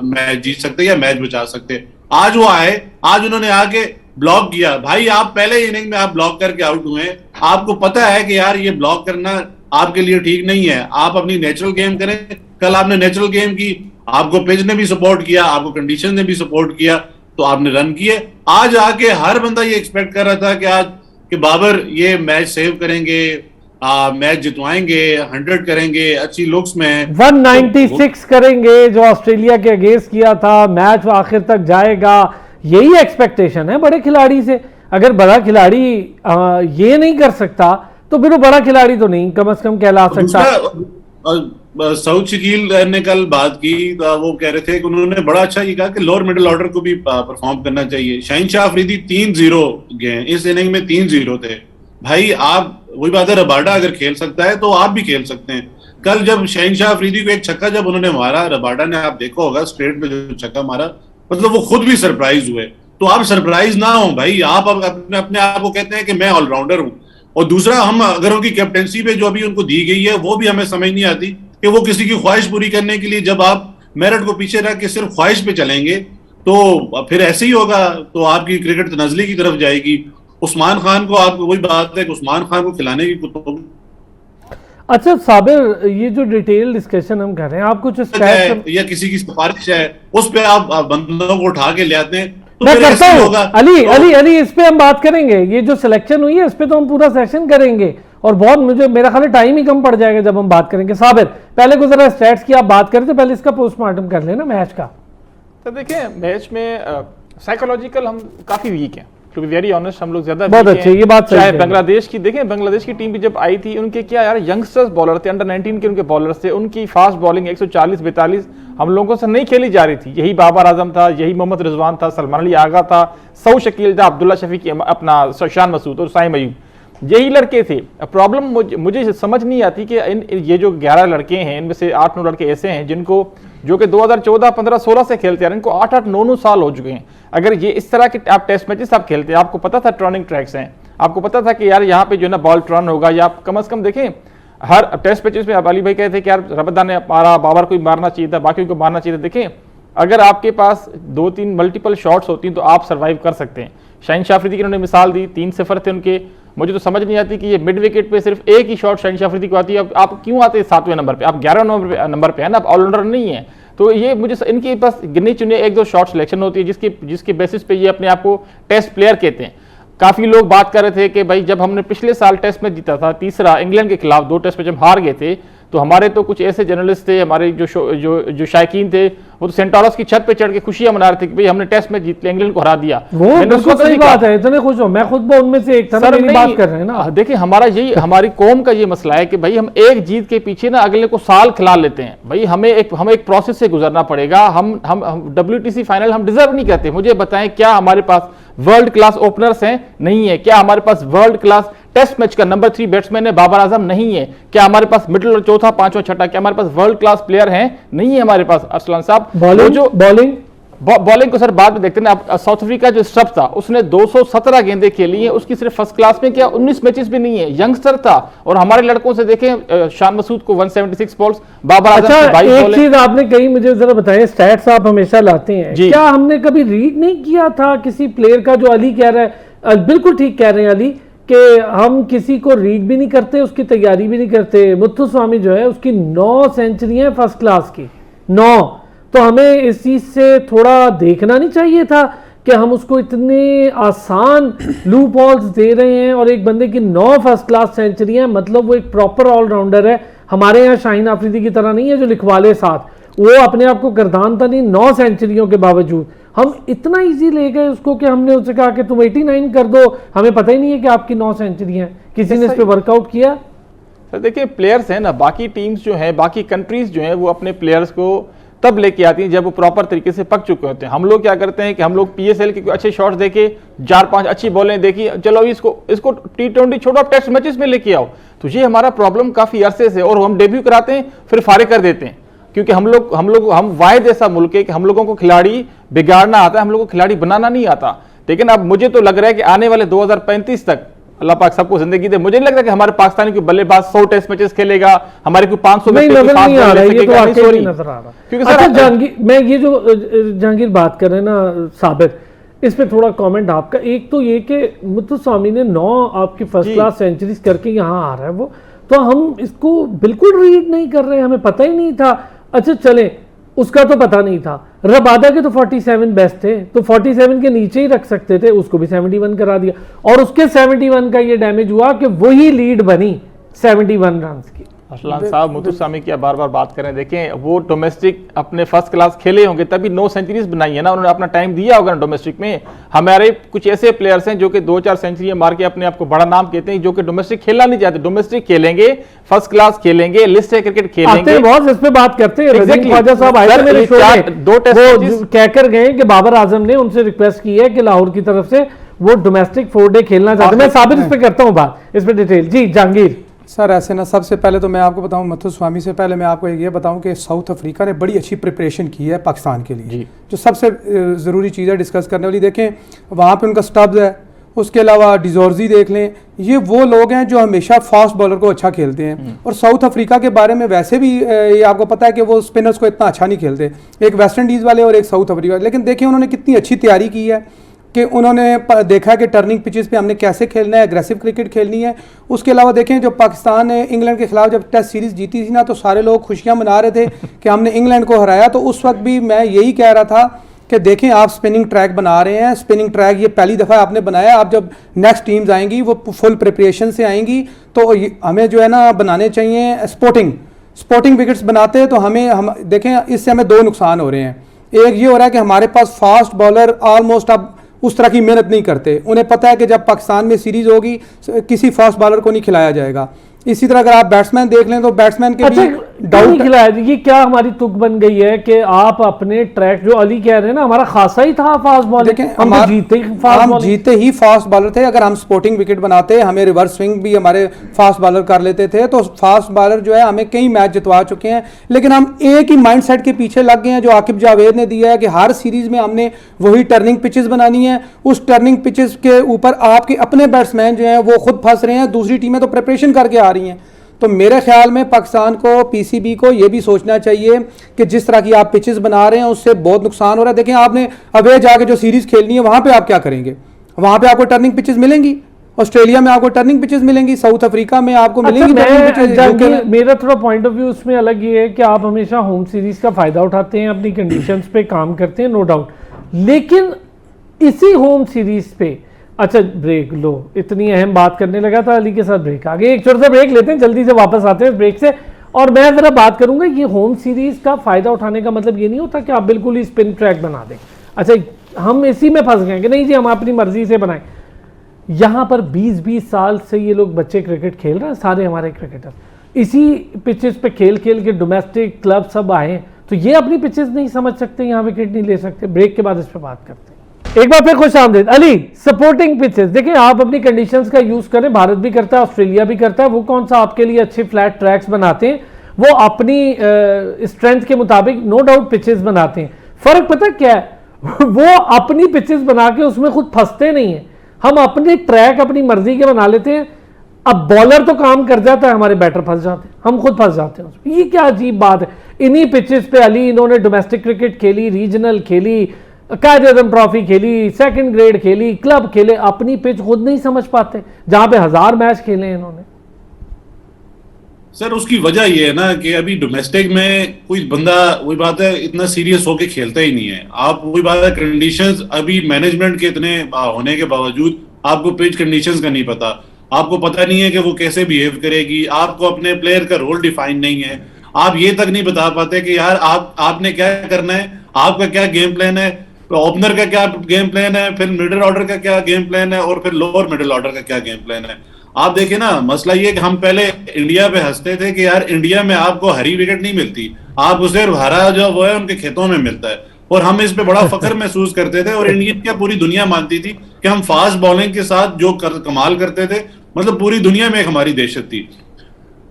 मैच जीत सकते या मैच बचा सकते। आज वो आए, आज उन्होंने आके ब्लॉक किया। भाई आप पहले इनिंग में आप ब्लॉक करके आउट हुए, आपको पता है कि यार ये ब्लॉक करना आपके लिए ठीक नहीं है, आप अपनी नेचुरल गेम करें। कल आपने नेचुरल गेम की, आपको पिच ने भी सपोर्ट किया, आपको कंडीशन ने भी सपोर्ट किया, तो आपने रन किए। आज आके हर बंदा ये एक्सपेक्ट कर रहा था कि आज कि बाबर ये मैच सेव करेंगे, मैच जितवाएंगे, 100 करेंगे, अच्छी लुक्स में 196 करेंगे जो ऑस्ट्रेलिया के अगेंस्ट किया था, मैच आखिर तक जाएगा, यही एक्सपेक्टेशन है बड़े खिलाड़ी से। अगर बड़ा खिलाड़ी ये नहीं कर सकता तो फिर वो बड़ा खिलाड़ी तो नहीं कम से कम कहला सकता। सऊद शकील ने कल बात की, वो कह रहे थे कि उन्होंने बड़ा अच्छा ये कहा कि लोअर मिडिल ऑर्डर को भी परफॉर्म करना चाहिए। शहीनशाह अफरीदी 3-0 गए, इस इनिंग में 3-0 थे। भाई आप वही बात है, रबाडा अगर खेल सकता है तो आप भी खेल सकते हैं। कल जब शहीनशाह अफरीदी को एक छक्का जब उन्होंने मारा, रबाडा ने, आप देखा होगा स्ट्रेट पे जो छक्का मारा, मतलब वो खुद भी सरप्राइज हुए। तो आप सरप्राइज ना हो भाई, आप अपने आप को कहते हैं कि मैं ऑलराउंडर हूं। और दूसरा, हम अगर उनकी कैप्टेंसी पे जो अभी उनको दी गई है वो भी हमें समझ नहीं आती कि वो किसी की ख्वाहिश पूरी करने के लिए, जब आप मेरिट को पीछे रख के सिर्फ ख्वाहिश पे चलेंगे तो फिर ऐसे ही होगा, तो आपकी क्रिकेट तनज़ली की तरफ जाएगी। उस्मान खान को, आप वही बात है कि उस्मान खान को खिलाने की तो अच्छा साबिर, ये जो डिटेल डिस्कशन हम कर रहे हैं, आप कुछ स्टैट्स या किसी की सिफारिश है उस पे आप बंदों को उठा के ले आते हैं तो मैं फिर करता ऐसे ही हूं। होगा। अली इस पे हम बात करेंगे, ये जो सिलेक्शन हुई है इस पे तो हम पूरा सेशन करेंगे और बहुत मुझे मेरा ख्याल टाइम ही कम पड़ जाएगा जब हम बात करेंगे। साबिर, पहले को जरा स्टैट्स की आप बात करें तो पहले इसका पोस्टमार्टम कर लेना मैच का। तो देखिए मैच में साइकोलॉजिकल हम काफी वीक हैं, टू बी वेरी ऑनेस्ट, हम लोग ज्यादा बहुत weak अच्छे, हैं। ये बात सही चाहे है। बांग्लादेश की देखें, बांग्लादेश की टीम भी जब आई थी उनके क्या यार यंगस्टर्स बॉलर थे, अंडर 19 के उनके बॉलर्स थे, उनकी फास्ट बॉलिंग 140-42 हम लोगों से नहीं खेली जा रही थी। यही बाबर आजम था, यही मोहम्मद रिजवान था, सलमान अली आगा था, सऊ शकील था, अब्दुल्ला शफीक, अपना शान मसूद और साइम अयूब, यही लड़के थे। प्रॉब्लम मुझे समझ नहीं आती कि ये जो 11 लड़के हैं इनमें से 8-9 लड़के ऐसे हैं जिनको जो कि 2014, 15, 16 से खेलते हैं, इनको 8-8, 9-9 साल हो चुके हैं। अगर ये इस तरह के आप टेस्ट मैचेस आप खेलते हैं, आपको पता था टर्निंग ट्रैक्स हैं, आपको पता था कि यार यहाँ पे जो है ना बॉल टर्न होगा, या आप कम से कम देखें हर टेस्ट मैचेस में। अब अली भाई कहते हैं कि यार रबादा ने मारा, बाबर को मारना चाहिए था, बाकी को मारना चाहिए था। देखें अगर आपके पास 2-3 मल्टीपल शॉट्स होती हैं तो आप सर्वाइव कर सकते हैं। शाहीन शाह अफरीदी की उन्होंने मिसाल दी, 3 सिफर थे उनके। मुझे तो समझ नहीं आती कि ये मिड विकेट पे सिर्फ एक ही शॉट शाहीन शाह अफरीदी को आती है। आप क्यों आते हैं 7वें नंबर पे? आप 11 नंबर पे है ना, आप ऑलराउंडर नहीं है। तो ये मुझे इनके पास गिने चुने 1-2 शॉट सिलेक्शन होती है जिसके बेसिस पे ये अपने आप को टेस्ट प्लेयर कहते हैं। काफी लोग बात कर रहे थे कि भाई जब हमने पिछले साल टेस्ट मैच जीता था, तीसरा इंग्लैंड के खिलाफ, 2 टेस्ट मैच हम हार गए थे, तो हमारे तो कुछ ऐसे जर्नलिस्ट थे, हमारे जो शायकीन थे, वो तो सेंटोरस की छत पे चढ़ के खुशियां मना रहे थे कि भाई हमने टेस्ट मैच जीत लिया, इंग्लैंड को हरा दिया। वो बिल्कुल सही बात है, इतने खुश हो, मैं खुद उनमें से एक तरह की बात कर रहे हैं ना। देखिए हमारी कौम का ये मसला है कि भाई हम एक जीत के पीछे ना अगले को साल खिला लेते हैं। भाई हमें एक प्रोसेस से गुजरना पड़ेगा। हम WTC फाइनल हम डिजर्व नहीं करते। मुझे बताएं, क्या हमारे पास वर्ल्ड क्लास ओपनर्स हैं? नहीं है। क्या हमारे पास वर्ल्ड क्लास टेस्ट मैच का नंबर 3 बैट्समैन है? बाबर आजम नहीं है। क्या हमारे पास मिडिल और चौथा, पांचवा, छठा, क्या हमारे पास वर्ल्ड क्लास प्लेयर हैं? नहीं है हमारे पास। अरसलान साहब, बॉलिंग को सर बाद में देखते हैं। साउथ अफ्रीका जो स्टफ था उसने 217 गेंदें खेली हैं, उसकी सिर्फ फर्स्ट क्लास में क्या 19 मैचेस भी नहीं है, यंगस्टर था। और हमारे लड़कों से देखें, शान मसूद को 176 बॉल्स, बाबर आजम को 22 बॉल। एक चीज आपने कही, मुझे जरा बताएं, स्टैट्स आप हमेशा लाते हैं, क्या हमने कभी रीड नहीं किया था किसी प्लेयर का? जो अली कह रहा है बिल्कुल ठीक कह रहे हैं अली, कि हम किसी को रीड भी नहीं करते, उसकी तैयारी भी नहीं करते। मुत्थुस्वामी जो है उसकी 9 सेंचुरियां फर्स्ट क्लास की, 9। तो हमें इस चीज से थोड़ा देखना नहीं चाहिए था कि हम उसको इतने आसान लूप हॉल्स दे रहे हैं, और एक बंदे की 9 फर्स्ट क्लास सेंचुरियां, मतलब वो एक प्रॉपर ऑलराउंडर है। हमारे यहाँ शाहीन आफरीदी की तरह नहीं है जो लिखवाले साथ, वो अपने आप को गर्दानता नहीं। 9 सेंचुरियों के बावजूद हम इतना इजी ले गए उसको कि हमने उससे कहा कि तुम 89 कर दो, हमें पता ही नहीं है कि आपकी 9 सेंचुरियां। किसी ने इस पे वर्कआउट किया? सर देखिए प्लेयर्स हैं ना, बाकी टीम्स जो हैं, बाकी कंट्रीज जो हैं, वो अपने प्लेयर्स को तब लेके आती हैं जब वो प्रॉपर तरीके से पक चुके होते हैं। हम लोग क्या करते हैं कि हम लोग PSL के अच्छे शॉट्स देखे, 4-5 अच्छी बॉलें देखी, चलो इसको T20 छोड़ो, आप टेस्ट मैचेस में लेके आओ। तो ये हमारा प्रॉब्लम काफी अरसे से, और हम डेब्यू कराते हैं फिर फारिग कर देते हैं, क्योंकि हम वाहिद ऐसा मुल्क है कि हम लोगों को खिलाड़ी बिगाड़ना आता है, हम लोगों को खिलाड़ी बनाना नहीं आता। लेकिन अब मुझे तो लग रहा है कि आने वाले 2035 तक अल्लाह पाक सबको जिंदगी दे, मुझे नहीं लगता कि हमारे पाकिस्तानी कोई बल्लेबाज 100 टेस्ट मैचेस खेलेगा, हमारे को 500 नहीं नजर नहीं आ रहा है, ये तो वाकई नजर आ रहा। क्योंकि अच्छा जहांगीर, मैं ये जो जहांगीर बात कर रहे हैं ना साबिर, इस पे थोड़ा कमेंट आपका। एक तो ये कि मुत्थुस्वामी ने 9 आपकी फर्स्ट क्लास सेंचुरीज करके यहाँ आ रहा है वो, तो हम इसको बिल्कुल रीड नहीं कर रहे, हमें पता ही नहीं था। अच्छा चलें, उसका तो पता नहीं था। रबादा के तो 47 बेस्ट थे, तो 47 के नीचे ही रख सकते थे, उसको भी 71 करा दिया, और उसके 71 का ये डैमेज हुआ कि वही लीड बनी 71 रन की। अरसलान साहब, मुत्तुस्वामी की बार बार बात करें, देखें वो डोमेस्टिक अपने फर्स्ट क्लास खेले होंगे तभी 9 सेंचुरीज बनाई है ना, उन्होंने अपना टाइम दिया होगा डोमेस्टिक में। हमारे कुछ ऐसे प्लेयर्स हैं जो कि 2-4 सेंचुरियां मार के अपने आप को बड़ा नाम कहते हैं, जो कि डोमेस्टिक खेलना नहीं चाहते। डोमेस्टिक खेलेंगे, फर्स्ट क्लास खेलेंगे, लिस्ट क्रिकेट खेलेंगे, बहुत इस पे बात करते हैं। रज़ीक ख्वाजा साहब आए थे मेरे शो में, 2 टेस्ट कहकर गए कि बाबर आजम ने उनसे रिक्वेस्ट की है कि लाहौर की तरफ से वो डोमेस्टिक 4 डे खेलना चाहते हैं। मैं साबिर इस पे करता हूँ बात, इस पे डिटेल। जी जहांगीर सर, ऐसे ना सबसे पहले तो मैं आपको बताऊं, मुत्थुस्वामी से पहले मैं आपको ये बताऊं कि साउथ अफ्रीका ने बड़ी अच्छी प्रिपरेशन की है पाकिस्तान के लिए, जो सबसे ज़रूरी चीज़ है डिस्कस करने वाली। देखें वहाँ पे उनका स्टब्स है, उसके अलावा डिजोर्जी देख लें, ये वो लोग हैं जो हमेशा फास्ट बॉलर को अच्छा खेलते हैं। और साउथ अफ्रीका के बारे में वैसे भी ये आपको पता है कि वो स्पिनर्स को इतना अच्छा नहीं खेलते, एक वेस्ट इंडीज़ वाले और एक साउथ अफ्रीका। लेकिन देखिए उन्होंने कितनी अच्छी तैयारी की है। कि उन्होंने देखा कि टर्निंग पिचेस पे हमने कैसे खेलना है, एग्रेसिव क्रिकेट खेलनी है। उसके अलावा देखें जो पाकिस्तान ने इंग्लैंड के खिलाफ जब टेस्ट सीरीज़ जीती थी ना, तो सारे लोग खुशियां मना रहे थे कि हमने इंग्लैंड को हराया। तो उस वक्त भी मैं यही कह रहा था कि देखें आप स्पिनिंग ट्रैक बना रहे हैं, स्पिनिंग ट्रैक ये पहली दफ़ा आपने बनाया, आप जब नेक्स्ट टीम्स आएंगी वो फुल प्रिपरेशन से आएंगी, तो हमें जो है ना बनाने चाहिए स्पोर्टिंग विकेट्स बनाते हैं। तो हम देखें इससे हमें दो नुकसान हो रहे हैं। एक ये हो रहा है कि हमारे पास फास्ट बॉलर ऑलमोस्ट अब उस तरह की मेहनत नहीं करते, उन्हें पता है कि जब पाकिस्तान में सीरीज होगी किसी फास्ट बॉलर को नहीं खिलाया जाएगा। इसी तरह अगर आप बैट्समैन देख लें तो बैट्समैन के भी डाउट खिलाया। ये क्या हमारी तुक बन गई है कि आप अपने ट्रैक, जो अली कह रहे हैं ना, हमारा खासा ही था फास्ट बॉलर, हम जीते ही फास्ट बॉलर थे। अगर हम स्पोर्टिंग विकेट बनाते, हमें रिवर्स स्विंग भी हमारे फास्ट बॉलर कर लेते थे, तो फास्ट बॉलर जो है हमें कई मैच जितवा चुके हैं। लेकिन हम एक ही माइंडसेट के पीछे लग गए हैं जो आकिब जावेद ने दिया है कि हर सीरीज में हमने वही टर्निंग पिचेस बनानी है। उस टर्निंग पिचेस के ऊपर आपके अपने बैट्समैन जो हैं वो खुद फंस रहे हैं, दूसरी टीमें तो प्रिपरेशन करके आ रही हैं। तो मेरे ख्याल में पाकिस्तान को, पीसीबी को ये भी सोचना चाहिए कि जिस तरह की आप पिचेस बना रहे हैं उससे बहुत नुकसान हो रहा है। देखें आपने अवे जाके जो सीरीज खेलनी है वहां पे आप क्या करेंगे? वहां पे आपको टर्निंग पिचेस मिलेंगी, ऑस्ट्रेलिया में आपको टर्निंग पिचेस मिलेंगी, साउथ अफ्रीका में आपको मिलेंगी टर्निंग पिचेस। मेरा थोड़ा पॉइंट ऑफ व्यू उसमें अलग ये है कि आप हमेशा होम सीरीज का फायदा उठाते हैं, अपनी कंडीशंस पे काम करते हैं, नो डाउट। लेकिन इसी होम सीरीज पे, अच्छा ब्रेक लो, इतनी अहम बात करने लगा था, अली के साथ ब्रेक आ गए। एक छोटा सा ब्रेक लेते हैं, जल्दी से वापस आते हैं ब्रेक से। और मैं जरा बात करूंगा, ये होम सीरीज का फायदा उठाने का मतलब ये नहीं होता कि आप बिल्कुल ही स्पिन ट्रैक बना दें। अच्छा हम इसी में फंस गए कि नहीं जी हम अपनी मर्जी से बनाएं। यहां पर 20-20 साल से ये लोग बच्चे क्रिकेट खेल रहे हैं, सारे हमारे क्रिकेटर इसी पिचेस पे खेल के डोमेस्टिक क्लब सब आए, तो ये अपनी पिचेस नहीं समझ सकते, यहाँ विकेट नहीं ले सकते। ब्रेक के बाद इस पर बात करते हैं। एक बार फिर खुश आमदीद। अली, सपोर्टिंग पिचेस देखिए, आप अपनी कंडीशंस का यूज करें, भारत भी करता है, ऑस्ट्रेलिया भी करता है। वो कौन सा आपके लिए अच्छे फ्लैट ट्रैक्स बनाते हैं, वो अपनी स्ट्रेंथ के मुताबिक नो डाउट पिचेस बनाते हैं। फर्क पता क्या है, वो अपनी पिचेस बना के उसमें खुद फंसते नहीं है। हम अपने ट्रैक अपनी मर्जी के बना लेते हैं। अब बॉलर तो काम कर जाता है, हमारे बैटर फंस जाते हैं, हम खुद फंस जाते हैं उसमें। ये क्या अजीब बात है। इन्हीं पिचेस पे अली इन्होंने डोमेस्टिक क्रिकेट खेली, रीजनल खेली, कायद-ए-आज़म ट्रॉफी खेली, सेकंड ग्रेड खेली, क्लब खेले, अपनी पिच खुद नहीं समझ पाते, जहां पे 1000 मैच खेले इन्होंने। सर उसकी वजह ये है ना कि अभी डोमेस्टिक में कोई बंदा, वही बात है, इतना सीरियस होके खेलता ही नहीं है। आप वही बात है, कंडीशंस अभी मैनेजमेंट के इतने होने के बावजूद आपको पिच कंडीशंस का नहीं पता, आपको पता नहीं है कि वो कैसे बिहेव करेगी, आपको अपने प्लेयर का रोल डिफाइन नहीं है, आप ये तक नहीं बता पाते कि यार आपने क्या करना है, आपका क्या गेम प्लान है, ओपनर का क्या गेम प्लान है, फिर मिडिल ऑर्डर का क्या गेम प्लान है, और फिर लोअर मिडिल ऑर्डर का क्या गेम प्लान है। आप देखिए ना, मसला ये कि हम पहले इंडिया पे हंसते थे कि यार इंडिया में आपको हरी विकेट नहीं मिलती, आपको सिर्फ हरा जो वो है उनके खेतों में मिलता है, और हम इस पे बड़ा फख्र महसूस करते थे। और इंडिया क्या पूरी दुनिया मानती थी कि हम फास्ट बॉलिंग के साथ जो कमाल करते थे, मतलब पूरी दुनिया में एक हमारी दहशत थी।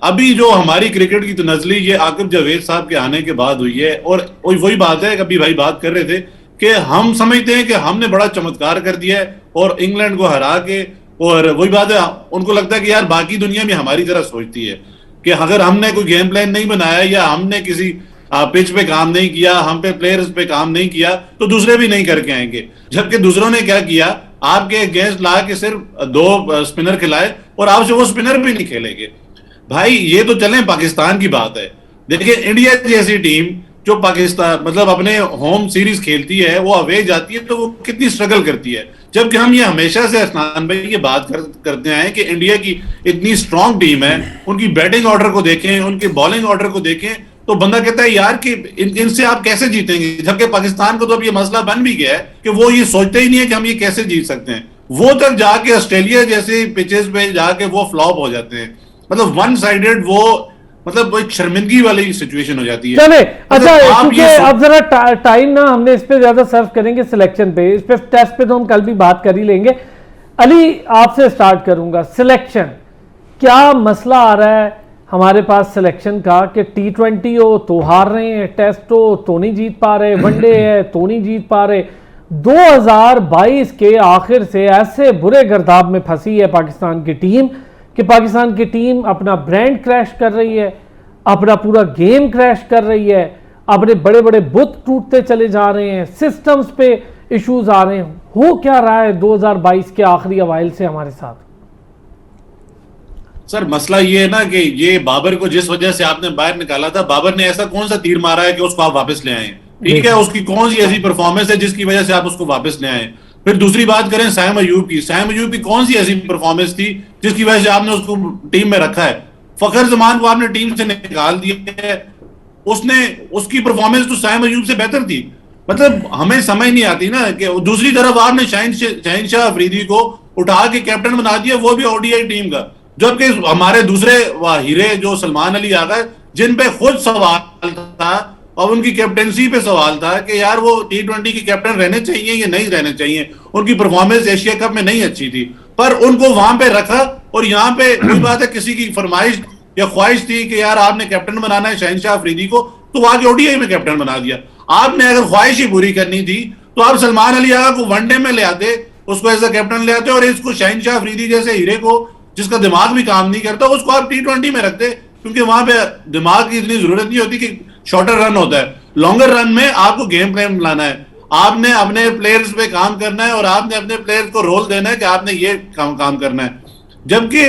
अभी जो हमारी क्रिकेट की तनज़ली ये आकिब जावेद साहब के आने के बाद हुई है, और वही बात है, कभी भाई बात कर रहे थे कि हम समझते हैं कि हमने बड़ा चमत्कार कर दिया है और इंग्लैंड को हरा के, और वही बात है, उनको लगता है कि यार बाकी दुनिया भी हमारी तरह सोचती है कि अगर हमने कोई गेम प्लान नहीं बनाया या हमने किसी पिच पे काम नहीं किया, हम पे प्लेयर्स पे काम नहीं किया, तो दूसरे भी नहीं करके आएंगे। जबकि दूसरों ने क्या किया, आपके अगेंस्ट ला के सिर्फ 2 स्पिनर खिलाए और आपसे वो स्पिनर भी नहीं खेलेंगे। भाई ये तो चलें पाकिस्तान की बात है, देखिए इंडिया जैसी टीम जो पाकिस्तान मतलब अपने होम सीरीज खेलती है, वो अवे जाती है तो वो कितनी स्ट्रगल करती है। जबकि हम ये हमेशा से हसनान भाई ये बात करते आए कि इंडिया की इतनी स्ट्रांग टीम है, उनकी बैटिंग ऑर्डर को देखें, उनके बॉलिंग ऑर्डर को देखें, तो बंदा कहता है यार कि इनसे आप कैसे जीतेंगे। जबकि पाकिस्तान को तो अब ये मसला बन भी गया है कि वो ये सोचते ही नहीं है कि हम ये कैसे जीत सकते हैं। वो तक जाके ऑस्ट्रेलिया जैसे पिचेस पे जाके वो फ्लॉप हो जाते हैं, मतलब वन साइडेड, वो मतलब एक शर्मिंदगी वाली सिचुएशन हो जाती है। चले अच्छा, क्योंकि अब जरा टाइम ना हमने इस पे ज्यादा सर्व करेंगे सिलेक्शन पे, इस पे टेस्ट पे तो हम कल भी बात कर ही लेंगे। अली आपसे स्टार्ट करूंगा, सिलेक्शन क्या मसला आ रहा है हमारे पास सिलेक्शन का कि T20 हो तो हार रहे हैं, टेस्ट हो तो नहीं जीत पा रहे, वनडे है तो नहीं जीत पा रहे। 2022 के आखिर से ऐसे बुरे गर्दाब में फंसी है पाकिस्तान की टीम कि पाकिस्तान की टीम अपना ब्रांड क्रैश कर रही है, अपना पूरा गेम क्रैश कर रही है, अपने बड़े बड़े बुत टूटते चले जा रहे हैं, सिस्टम्स पे इश्यूज आ रहे हैं, हो क्या रहा है 2022 के आखिरी अवाइल से हमारे साथ? सर मसला ये है ना कि ये बाबर को जिस वजह से आपने बाहर निकाला था, बाबर ने ऐसा कौन सा तीर मारा है कि उसको आप वापस ले आए? ठीक है, उसकी कौन सी ऐसी परफॉर्मेंस है जिसकी वजह से आप उसको वापस ले आए? फिर दूसरी बात करें साइम अयूब की, साइम अयूब की कौन सी ऐसी परफॉर्मेंस थी जिसकी वजह से आपने उसको टीम में रखा है? फखर जमान को आपने टीम से निकाल दिया है, उसने उसकी परफॉर्मेंस तो साइम अयूब से बेहतर थी। मतलब हमें समझ नहीं आती ना कि दूसरी तरफ आपने शाहिनशाह अफरीदी को उठा के कैप्टन बना दिया, वो भी ओडीआई टीम का, जबकि हमारे दूसरे हीरे जो सलमान अली आ गए, जिन पे खुद सवाल था और उनकी कैप्टनसी पे सवाल था कि यार वो T20 की कैप्टन रहने चाहिए या नहीं रहने चाहिए। उनकी परफॉर्मेंस एशिया कप में नहीं अच्छी थी, पर उनको वहां पे रखा। और यहाँ पे कोई बात है, किसी की फरमाइश या ख्वाहिश थी कि यार आपने कैप्टन बनाना है शाहिनशाह अफरीदी को, तो आगे ओडीआई में कैप्टन बना दिया। आपने अगर ख्वाहिश ही पूरी करनी थी तो आप सलमान अली आगा को वनडे में ले आते, उसको एज अ कैप्टन ले आते, और इसको शाहिनशाह अफरीदी जैसे हीरे को जिसका दिमाग भी काम नहीं करता, उसको आप T20 में रखते, क्योंकि वहां पे दिमाग की इतनी जरूरत नहीं होती कि शॉर्टर रन होता है। लॉन्गर रन में आपको गेम प्लान बनाना है, आपने अपने प्लेयर्स पे काम करना है और आपने अपने प्लेयर्स को रोल देना है कि आपने ये काम करना है। जबकि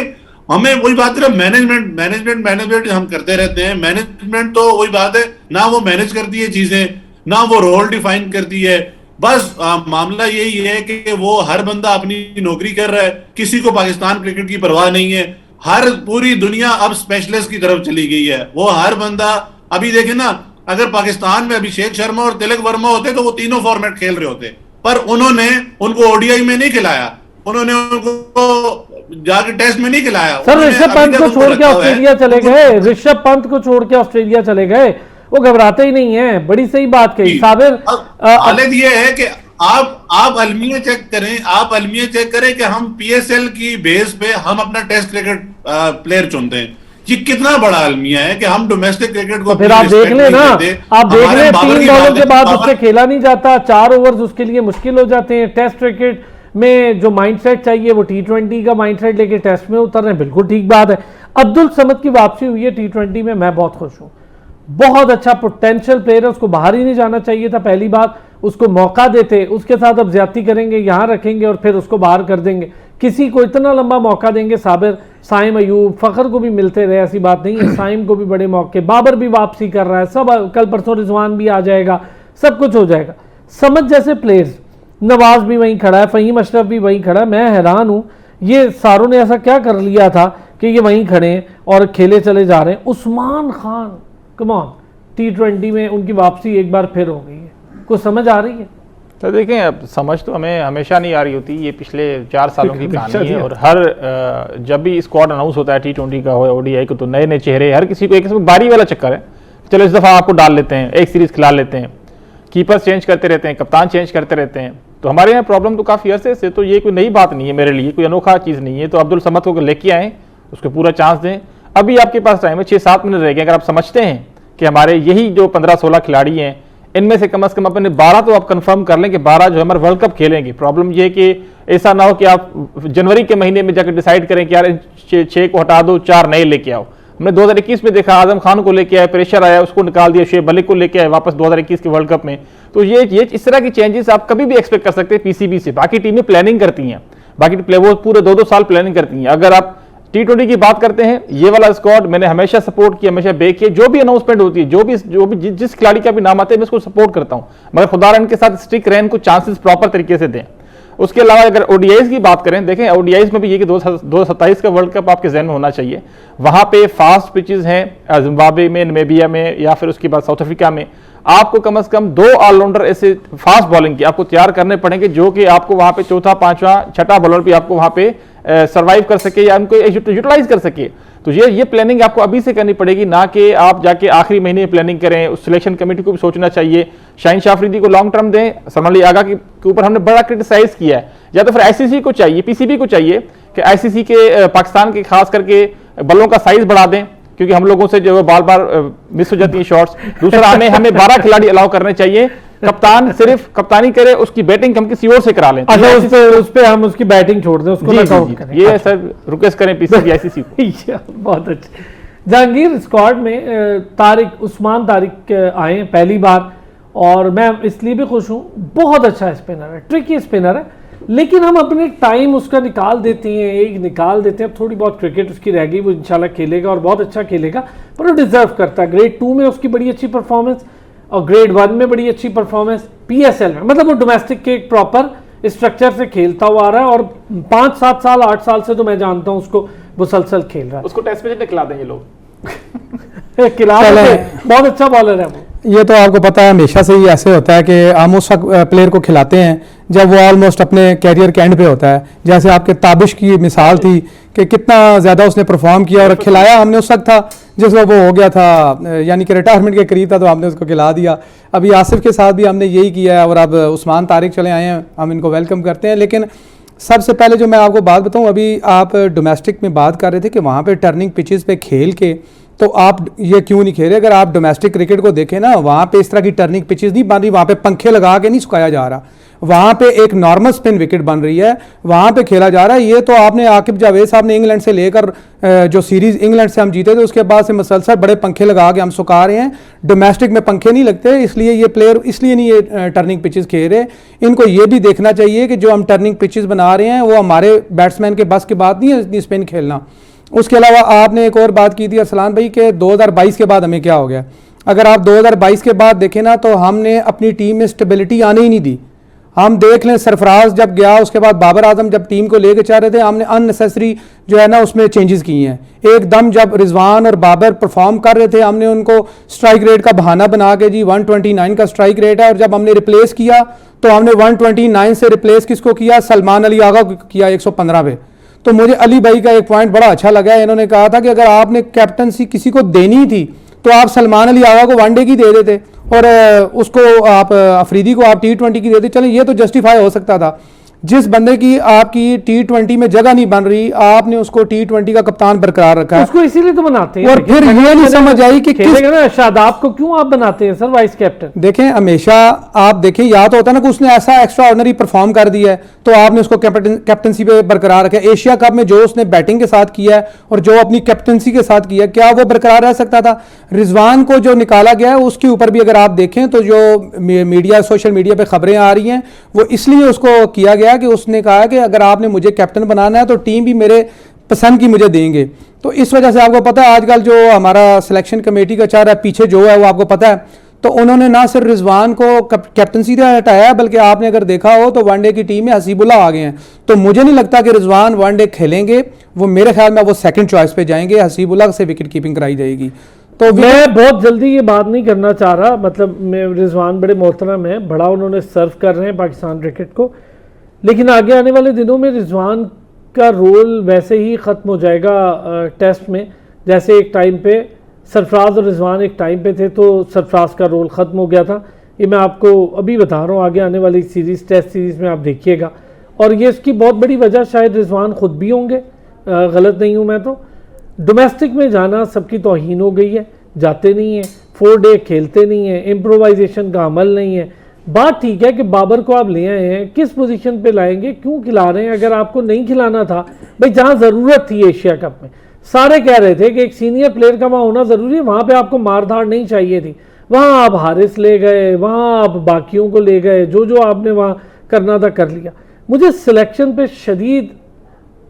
हमें वही बात है, मैनेजमेंट हम करते रहते हैं। मैनेजमेंट तो वही बात है ना, वो मैनेज करती है चीजें, ना वो रोल डिफाइन करती है। बस मामला यही है कि वो हर बंदा अपनी नौकरी कर रहा है, किसी को पाकिस्तान क्रिकेट की परवाह नहीं है। हर पूरी दुनिया अब स्पेशलिस्ट की तरफ चली गई है। वो हर बंदा, अभी देखे ना, अगर पाकिस्तान में अभिषेक शर्मा और तिलक वर्मा होते तो वो तीनों फॉर्मेट खेल रहे होते, पर उन्होंने उनको ओडीआई में नहीं खिलाया, उन्होंने उनको जाके टेस्ट में नहीं खिलाया। सर ऋषभ पंत को छोड़ के ऑस्ट्रेलिया चले गए, ऋषभ पंत को छोड़ के ऑस्ट्रेलिया चले गए, वो घबराते ही नहीं है। बड़ी सही बात कही साबिर। हालत ये है कि आप अलमिया चेक करें, आप अलमिया चेक करें कि हम पीएसएल की बेस पे हम अपना टेस्ट क्रिकेट प्लेयर चुनते हैं। ये कितना बड़ा अलमिया है कि हम डोमेस्टिक क्रिकेट को, तो फिर आप देख ले ना, आप देख ले 3 बॉलों के बाद उससे खेला नहीं जाता, 4 ओवर्स उसके लिए मुश्किल हो जाते हैं। टेस्ट क्रिकेट में जो माइंडसेट चाहिए वो T20 का माइंडसेट लेके टेस्ट में उतर रहे हैं, बिल्कुल ठीक बात है। अब्दुल समद की वापसी हुई है T20 में, मैं बहुत खुश हूँ। बहुत अच्छा पोटेंशियल प्लेयर है, उसको बाहर ही नहीं जाना चाहिए था। पहली बात, उसको मौका देते, उसके साथ अब ज्यादती करेंगे, यहाँ रखेंगे और फिर उसको बाहर कर देंगे। किसी को इतना लंबा मौका देंगे, साबिर, साइम अयूब, फखर को भी मिलते रहे, ऐसी बात नहीं है, साइम को भी बड़े मौके, बाबर भी वापसी कर रहा है, सब कल परसों रिजवान भी आ जाएगा, सब कुछ हो जाएगा। समझ जैसे प्लेयर्स, नवाज भी वहीं खड़ा है, फहीम अशरफ भी वहीं खड़ा है। मैं हैरान हूँ, ये सारों ने ऐसा क्या कर लिया था कि ये वहीं खड़े हैं और खेले चले जा रहे हैं। Usman Khan, come on, T20 में उनकी वापसी एक बार फिर हो गई है, कुछ समझ आ रही है? तो देखें, अब समझ तो हमें हमेशा नहीं आ रही होती, ये पिछले 4 सालों की कहानी है। और हर जब भी स्क्वाड अनाउंस होता है T20 का हो, ओडीआई को, तो नए नए चेहरे, हर किसी को एक किस्म बारी वाला चक्कर है। चलो इस दफ़ा आपको डाल लेते हैं, एक सीरीज खिला लेते हैं, कीपर्स चेंज करते रहते हैं, कप्तान चेंज करते रहते हैं। तो हमारे यहाँ प्रॉब्लम तो काफ़ी अरसे से, तो ये कोई नई बात नहीं है मेरे लिए, कोई अनोखा चीज़ नहीं है। तो अब्दुल समद को लेके आए, उसको पूरा चांस दें। अभी आपके पास टाइम है, 6-7 मिनट रह गए। अगर आप समझते हैं कि हमारे यही जो 15-16 खिलाड़ी हैं, इनमें से कम अपने 12 तो आप कंफर्म कर लें कि 12 जो हमारे वर्ल्ड कप खेलेंगे। प्रॉब्लम ये है कि ऐसा ना हो कि आप जनवरी के महीने में जाकर डिसाइड करें कि यार 6 को हटा दो, 4 नए लेके आओ। हमने 2021 में देखा, आजम खान को लेके आए, प्रेशर आया, उसको निकाल दिया, शुएब मलिक को लेके आए वापस 2021 के वर्ल्ड कप में। तो ये इस तरह की चेंजेस आप कभी भी एक्सपेक्ट कर सकते हैं पीसीबी से। बाकी टीमें प्लानिंग करती हैं, बाकी वो पूरे 2-2 साल प्लानिंग करती हैं। अगर आप T20 की बात करते हैं, ये वाला स्क्वाड मैंने हमेशा सपोर्ट किया, हमेशा बेक किया। जो भी अनाउंसमेंट होती है, जो भी जिस खिलाड़ी का भी नाम आता है, मैं उसको सपोर्ट करता हूं, मगर खुदारन के साथ स्टिक रहने को चांसेस प्रॉपर तरीके से दें। उसके अलावा अगर ओडीआईज की बात करें, देखें ओडीआईज में भी ये कि 2027 का वर्ल्ड कप आपके जहन में होना चाहिए। वहां पे फास्ट पिचेस हैं, जिम्बाब्वे में, नामीबिया में, या फिर उसके बाद साउथ अफ्रीका में। आपको कम से कम 2 ऑलराउंडर ऐसे फास्ट बॉलिंग की आपको तैयार करने पड़ेंगे, जो कि आपको वहां पे 4था, 5वां, 6ठा बॉलर भी आपको वहां पे सर्वाइव कर सके या उनको यूटिलाइज कर सके। तो ये प्लानिंग आपको अभी से करनी पड़ेगी, ना कि आप जाके आखिरी महीने में प्लानिंग करें। उस सिलेक्शन कमेटी को भी सोचना चाहिए। शाहिनशाह अफरीदी को लॉन्ग टर्म दें। सलमान अली आगा के ऊपर हमने बड़ा क्रिटिसाइज किया है, या तो फिर आईसीसी को चाहिए, पीसीबी को चाहिए कि आईसीसी के पाकिस्तान के खास करके बल्लों का साइज बढ़ा दें, क्योंकि हम लोगों से जो बार बार मिस हो जाती है शॉट्स। दूसरा, हमें 12 खिलाड़ी अलाउ करने चाहिए। कप्तान सिर्फ कप्तानी करे, उसकी बैटिंग हम किसी और से करा लें। अच्छा, उस पे हम उसकी बैटिंग छोड़ दें, उसको ना काउंट करें। ये सर रिक्वेस्ट करें पीसीबी आईसीसी को। बहुत अच्छा। जहांगीर, स्क्वाड में उस्मान तारिक आए पहली बार, और मैं इसलिए भी खुश हूँ, बहुत अच्छा स्पिनर है, ट्रिकी स्पिनर है, लेकिन हम अपने टाइम उसका निकाल देते हैं। अब थोड़ी बहुत क्रिकेट उसकी रह गई, वो इंशाल्लाह खेलेगा और बहुत अच्छा खेलेगा, पर वो डिजर्व करता है। ग्रेड 2 में उसकी बड़ी अच्छी परफॉर्मेंस और ग्रेड 1 में बड़ी अच्छी परफॉर्मेंस, PSL में मतलब वो डोमेस्टिक के एक प्रॉपर स्ट्रक्चर से खेलता हुआ आ रहा है और 5, 7 साल, 8 साल से तो मैं जानता हूँ उसको, मुसलसल खेल रहा है। उसको टेस्ट मैच में खिला देंगे लोग खिला बहुत अच्छा बॉलर है वो। ये तो आपको पता है हमेशा से ही ऐसे होता है कि हम उस प्लेयर को खिलाते हैं जब वो ऑलमोस्ट अपने कैरियर के एंड पे होता है। जैसे आपके ताबिश की मिसाल थी कि कितना ज़्यादा उसने परफॉर्म किया और खिलाया हमने उस वक्त था जिस वक्त वो हो गया था, यानी कि रिटायरमेंट के करीब था, तो हमने उसको खिला दिया। अभी आसिफ के साथ भी हमने यही किया है और अब उस्मान तारिक चले आए हैं, हम इनको वेलकम करते हैं। लेकिन सबसे पहले जो मैं आपको बात बताऊं, अभी आप डोमेस्टिक में बात कर रहे थे कि वहाँ पे टर्निंग पिचेस पे खेल के तो आप ये क्यों नहीं खेल रहे। अगर आप डोमेस्टिक क्रिकेट को देखें ना, वहाँ पे इस तरह की टर्निंग पिचेस नहीं बन रही, वहाँ पे पंखे लगा के नहीं सुखाया जा रहा, वहाँ पे एक नॉर्मल स्पिन विकेट बन रही है, वहाँ पे खेला जा रहा है। ये तो आपने आकिब जावेद साहब ने इंग्लैंड से लेकर जो सीरीज़ इंग्लैंड से हम जीते थे उसके बाद से मसलसल बड़े पंखे लगा के हम सुखा रहे हैं। डोमेस्टिक में पंखे नहीं लगते, इसलिए ये प्लेयर इसलिए नहीं ये टर्निंग पिचेस खेल रहे। इनको ये भी देखना चाहिए कि जो हम टर्निंग पिचेस बना रहे हैं वो हमारे बैट्समैन के बस की बात नहीं है इतनी स्पिन खेलना। उसके अलावा आपने एक और बात की थी अरसलान भाई के 2022 के बाद हमें क्या हो गया। अगर आप 2022 के बाद देखें ना तो हमने अपनी टीम में स्टेबिलिटी आने ही नहीं दी। हम देख लें, सरफराज जब गया उसके बाद बाबर आजम जब टीम को लेके चाह रहे थे, हमने अननेसेसरी जो है ना उसमें चेंजेस किए हैं। एकदम जब रिजवान और बाबर परफॉर्म कर रहे थे हमने उनको स्ट्राइक रेट का बहाना बना के जी 129 का स्ट्राइक रेट है, और जब हमने रिप्लेस किया तो हमने 129 से रिप्लेस किसको किया, सलमान अली आगा को किया 115 पे। तो मुझे अली भाई का एक पॉइंट बड़ा अच्छा लगा है, इन्होंने कहा था कि अगर आपने कैप्टनसी किसी को देनी थी तो आप सलमान अली आगा को वनडे की दे देते और उसको आप अफरीदी को आप T20 की देते। चलें ये तो जस्टिफाई हो सकता था। जिस बंदे की आपकी T20 में जगह नहीं बन रही, आपने उसको T20 का कप्तान बरकरार रखा है। उसको इसीलिए तो बनाते हैं। और फिर ये नहीं समझ आई कि खेलेगा ना शादाब को क्यों आप बनाते हैं सर वाइस कैप्टन। देखें हमेशा आप देखें, या तो होता है ना कि उसने ऐसा एक्स्ट्रा ऑर्डिनरी परफॉर्म कर दिया है तो आपने उसको कैप्टनसी पे बरकरार रखा है। एशिया कप में जो उसने बैटिंग के साथ किया है और जो अपनी कैप्टनसी के साथ किया, क्या वो बरकरार रह सकता था। रिजवान को जो निकाला गया है उसके ऊपर भी अगर आप देखें तो जो मीडिया सोशल मीडिया पे खबरें आ रही हैं वो इसलिए उसको किया गया कि उसने कहा कि अगर आपने मुझे कैप्टन बनाना है तो टीम भी मेरे पसंद की मुझे देंगे। तो इस वजह से आपको पता है आजकल जो हमारा सिलेक्शन कमेटी का चाह रहा है पीछे जो है वो आपको पता है, तो उन्होंने ना सिर्फ रिजवान को कैप्टनसी से हटाया बल्कि आपने अगर देखा हो तो वनडे की टीम में हसीबुल्ला आ गए हैं। तो मुझे नहीं लगता कि रिजवान वनडे खेलेंगे, वो मेरे ख्याल में वो सेकंड चॉइस पे जाएंगे, हसीबुल्ला से विकेट कीपिंग कराई जाएगी। तो मैं बहुत जल्दी ये बात नहीं करना चाह रहा, मतलब मैं रिजवान बड़े मोहतरम है, बड़ा उन्होंने सर्व कर रहे हैं पाकिस्तान क्रिकेट को, लेकिन आगे आने वाले दिनों में रिजवान का रोल वैसे ही ख़त्म हो जाएगा टेस्ट में, जैसे एक टाइम पे सरफराज और रिजवान एक टाइम पे थे तो सरफराज का रोल ख़त्म हो गया था। ये मैं आपको अभी बता रहा हूँ, आगे आने वाली सीरीज़ टेस्ट सीरीज़ में आप देखिएगा। और ये इसकी बहुत बड़ी वजह शायद रिजवान ख़ुद भी होंगे, गलत नहीं हूँ मैं तो। डोमेस्टिक में जाना सबकी तौहीन हो गई है, जाते नहीं हैं, 4 डे खेलते नहीं हैं, इम्प्रोवाइजेशन का अमल नहीं है। बात ठीक है कि बाबर को आप ले आए हैं, किस पोजीशन पे लाएंगे, क्यों खिला रहे हैं। अगर आपको नहीं खिलाना था भाई, जहां ज़रूरत थी एशिया कप में, सारे कह रहे थे कि एक सीनियर प्लेयर का वहाँ होना ज़रूरी है, वहाँ पे आपको मारधाड़ नहीं चाहिए थी, वहाँ आप हारिस ले गए, वहाँ आप बाकियों को ले गए, जो जो आपने वहाँ करना था कर लिया। मुझे सिलेक्शन पे शदीद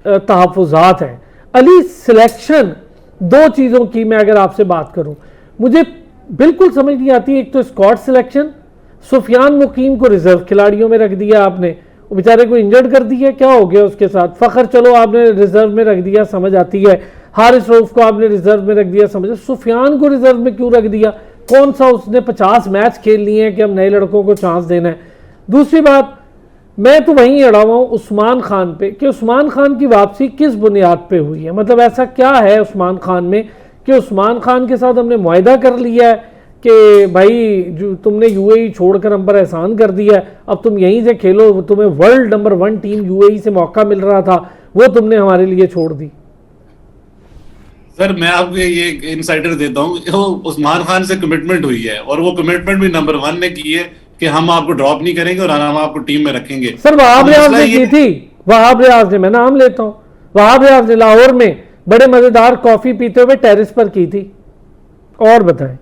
तहफ़्फ़ुज़ात हैं। अली सिलेक्शन 2 चीज़ों की मैं अगर आपसे बात करूँ, मुझे बिल्कुल समझ नहीं आती। एक तो स्क्वाड सिलेक्शन, सुफियान मुकीम को रिजर्व खिलाड़ियों में रख दिया आपने, वो बेचारे को इंजर्ड कर दिया, क्या हो गया उसके साथ। फ़खर चलो आपने रिजर्व में रख दिया, समझ आती है। हारिस रऊफ को आपने रिजर्व में रख दिया, समझ। सुफियान को रिजर्व में क्यों रख दिया, कौन सा उसने 50 मैच खेल लिए हैं कि हम नए लड़कों को चांस देना है। दूसरी बात, मैं तो वहीं अड़ा हुआ हूँ उस्मान खान पे कि उस्मान खान की वापसी किस बुनियाद पे हुई है। मतलब ऐसा क्या है उस्मान खान में कि उस्मान खान के साथ हमने मुआहदा कर लिया है कि भाई जो तुमने यूएई छोड़कर हम पर एहसान कर दिया है, अब तुम यहीं से खेलो, तुम्हें वर्ल्ड नंबर 1 टीम यूएई से मौका मिल रहा था, वो तुमने हमारे लिए छोड़ दी। सर मैं आपको ये इनसाइडर देता हूँ, उस्मान खान से कमिटमेंट हुई है और वो कमिटमेंट भी नंबर 1 ने की है कि हम आपको ड्रॉप नहीं करेंगे और हम आपको टीम में रखेंगे। सर वहाब रियाज ने की थी, वहाब रियाज ने, मैं नाम लेता हूँ, वहाब रियाज ने लाहौर में बड़े मजेदार कॉफी पीते हुए टेरिस पर की थी। और बताएं।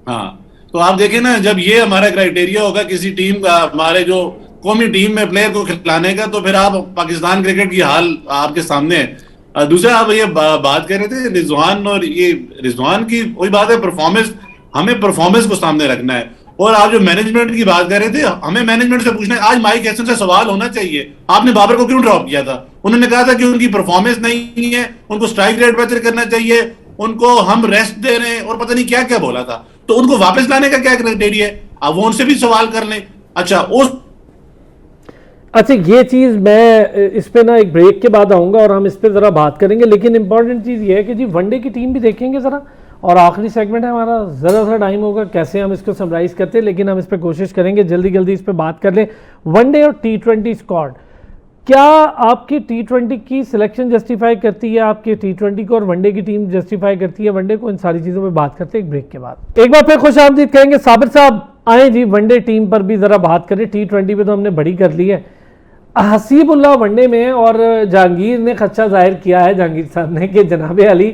हाँ, तो आप देखें ना, जब ये हमारा क्राइटेरिया होगा किसी टीम का, हमारे जो कौमी टीम में प्लेयर को खिलाने का, तो फिर आप पाकिस्तान क्रिकेट की हाल आपके सामने है। दूसरा आप ये बात कर रहे थे रिजवान, और ये रिजवान की वही बात है, परफॉर्मेंस, हमें परफॉर्मेंस को सामने रखना है। और आप जो मैनेजमेंट की बात कर रहे थे, हमें मैनेजमेंट से पूछना है, आज माइक हैसन से सवाल होना चाहिए, आपने बाबर को क्यों ड्रॉप किया था? उन्होंने कहा था कि उनकी परफॉर्मेंस नहीं है, उनको स्ट्राइक रेट बेहतर करना चाहिए, उनको हम रेस्ट दे रहे हैं, और पता नहीं क्या क्या बोला था। तो उनको वापस लाने का क्या क्राइटेरिया है? आप वो उनसे भी सवाल कर लें। अच्छा, ये चीज़ मैं इस पे ना एक ब्रेक के बाद आऊँगा और हम इस पे ज़रा बात करेंगे, लेकिन इंपॉर्टेंट चीज़ ये है कि जी वनडे की टीम भी देखेंगे ज़रा, और आखिरी सेगमेंट है हमारा, ज़रा सा टाइम होगा कैसे हम इसको समराइज़ करते हैं, लेकिन हम इस पर कोशिश करेंगे जल्दी जल्दी इस पर बात कर लें। वनडे और T20 स्क्वाड, क्या आपकी T20 की सिलेक्शन जस्टिफाई करती है आपकी T20 को, और वनडे की टीम जस्टिफाई करती है वनडे को? इन सारी चीज़ों पे बात करते हैं एक ब्रेक के बाद। एक बार फिर खुश आमदीद करेंगे। साबिर साहब आए जी, वनडे टीम पर भी ज़रा बात करें। T20 पे तो हमने बड़ी कर ली है, हसीबुल्लाह वनडे में, और जहांगीर ने खदशा जाहिर किया है, जहांगीर साहब ने, कि जनाब अली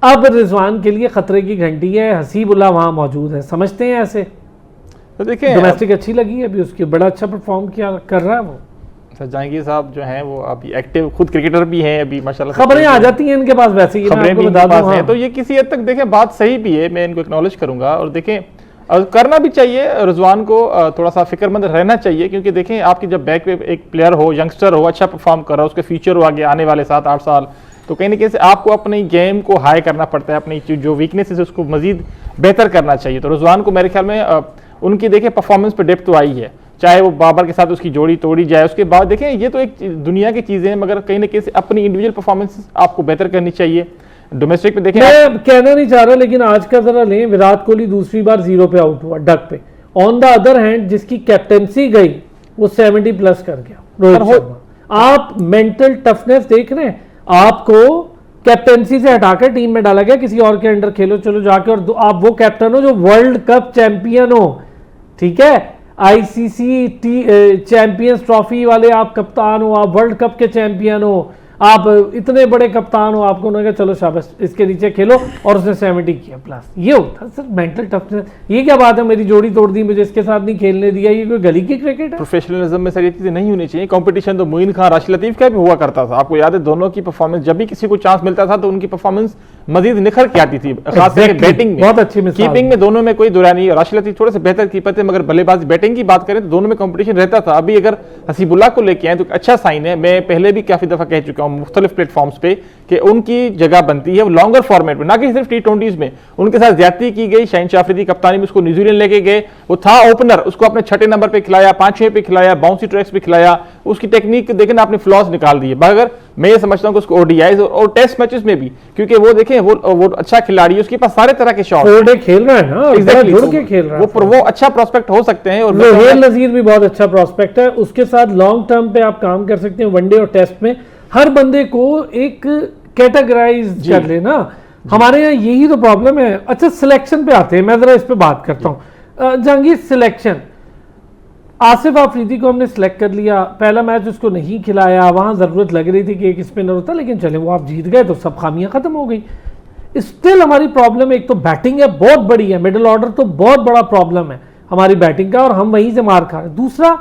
अब रिजवान के लिए खतरे की घंटी है, हसीबुल्लाह वहाँ मौजूद है, समझते हैं ऐसे? तो देखिए डोमेस्टिक अच्छी लगी है अभी उसकी, बड़ा अच्छा परफॉर्म किया कर रहा है वो। जहांगीर साहब जो हैं वो अभी एक्टिव खुद क्रिकेटर भी हैं अभी माशाल्लाह, खबरें आ जाती हैं इनके पास वैसे ही, खबरें भी बता पास दूं। हैं, तो ये किसी हद तक देखें बात सही भी है, मैं इनको एक्नॉलेज करूंगा। और देखें करना भी चाहिए, रिजवान को थोड़ा सा फिक्रमंद रहना चाहिए, क्योंकि देखें आपकी जब बैक पे एक प्लेयर हो, यंगस्टर हो, अच्छा परफॉर्म कर रहा हो, उसके फ्यूचर हो आगे आने वाले 7-8 साल, तो कहीं ना कहीं से आपको अपनी गेम को हाई करना पड़ता है, अपनी जो वीकनेसेस है उसको मजीद बेहतर करना चाहिए। तो रिजवान को मेरे ख्याल में उनकी देखें परफॉर्मेंस पे डेप्थ तो आई है, चाहे वो बाबर के साथ उसकी जोड़ी तोड़ी जाए, उसके बाद देखें ये तो एक दुनिया की चीज़ें हैं, मगर कहीं ना कहीं से अपनी इंडिविजुअल परफॉर्मेंस आपको बेहतर करनी चाहिए। डोमेस्टिक पे देखें, मैं कहना नहीं चाह रहा, लेकिन आज का जरा लें, विराट कोहली दूसरी बार 0 पे आउट हुआ डक पे। ऑन द अदर हैंड जिसकी कैप्टेंसी गई वो 70 प्लस कर गया, रोहित शर्मा। आप मेंटल टफनेस देख रहे हैं, आपको कैप्टेंसी से हटाकर टीम में डाला गया, किसी और के अंडर खेलो चलो जाके, और आप वो कैप्टन हो जो वर्ल्ड कप चैंपियन हो, ठीक है, ICC चैंपियंस ट्रॉफी वाले आप कप्तान हो, आप वर्ल्ड कप के चैंपियन हो, आप इतने बड़े कप्तान हो, आपको उन्होंने कहा चलो शाबाश इसके नीचे खेलो, और उसने 70 किया प्लस। ये होता सर मेंटल टफनेस। ये क्या बात है, मेरी जोड़ी तोड़ दी, मुझे इसके साथ नहीं खेलने दिया, ये कोई गली की क्रिकेट है? प्रोफेशनलिज्म में सर ये चीज़ें नहीं होनी चाहिए। कंपटीशन तो मोइन खान, राशिद लतीफ़ का भी हुआ करता था, आपको याद है, दोनों की परफॉर्मेंस, जब भी किसी को चांस मिलता था तो उनकी परफॉर्मेंस मजीद निखर के आती थी, खासकर बैटिंग में, बहुत अच्छी मिसाल। कीपिंग में दोनों में कोई दुरा नहीं है, राशिद लतीफ़ थोड़े से बेहतर कीपर थे, मगर बल्लेबाजी बैटिंग की बात करें तो दोनों में कंपटीशन रहता था। अभी अगर हसीबुल्लाह को लेके आए तो अच्छा साइन है। मैं पहले भी काफ़ी दफ़ा कह चुका हूँ मुख्तलिफ प्लेटफॉर्म्स पे कि उनकी जगह बनती है लॉन्गर फॉर्मेट में, ना कि सिर्फ T20s में। उनके साथ ज्यादती की गई, शाहिन अफरीदी कप्तानी में उसको न्यूजीलैंड लेके गए, वो था ओपनर, उसको अपने 6 नंबर पे खिलाया, 5-6 पे खिलाया, बाउंसी ट्रैक्स पे खिलाया, उसकी टेक्निक देखें ना, आपने फ्लॉज निकाल दिए। मगर मैं ये समझता हूँ कि उसको ODIs और टेस्ट मैचेस में भी, क्योंकि वो देखें वो अच्छा खिलाड़ी है, उसके पास सारे तरह के शॉट, 4 डे खेल रहा है ना, Exactly, जुड़ के खेल रहा है, वो अच्छा प्रोस्पेक्ट हो सकते हैं। और रोहेल नजीर भी बहुत अच्छा प्रोस्पेक्ट है, उसके साथ लॉन्ग टर्म पे आप काम कर सकते हैं। वनडे और टेस्ट में हर बंदे को एक कैटेगराइज कर लेना, हमारे यहाँ यही तो प्रॉब्लम है। अच्छा, सिलेक्शन पे आते हैं, मैं जरा इस पे बात करता हूँ। जहांगीर, सिलेक्शन, आसिफ अफरीदी को हमने सिलेक्ट कर लिया, पहला मैच उसको नहीं खिलाया, वहां जरूरत लग रही थी कि एक स्पिनर होता, लेकिन चले वो आप जीत गए तो सब खामियां खत्म हो गई। स्टिल हमारी प्रॉब्लम, एक तो बैटिंग है बहुत बड़ी है, मिडिल ऑर्डर तो बहुत बड़ा प्रॉब्लम है हमारी बैटिंग का, और हम वहीं से मार खा रहे हैं। दूसरा,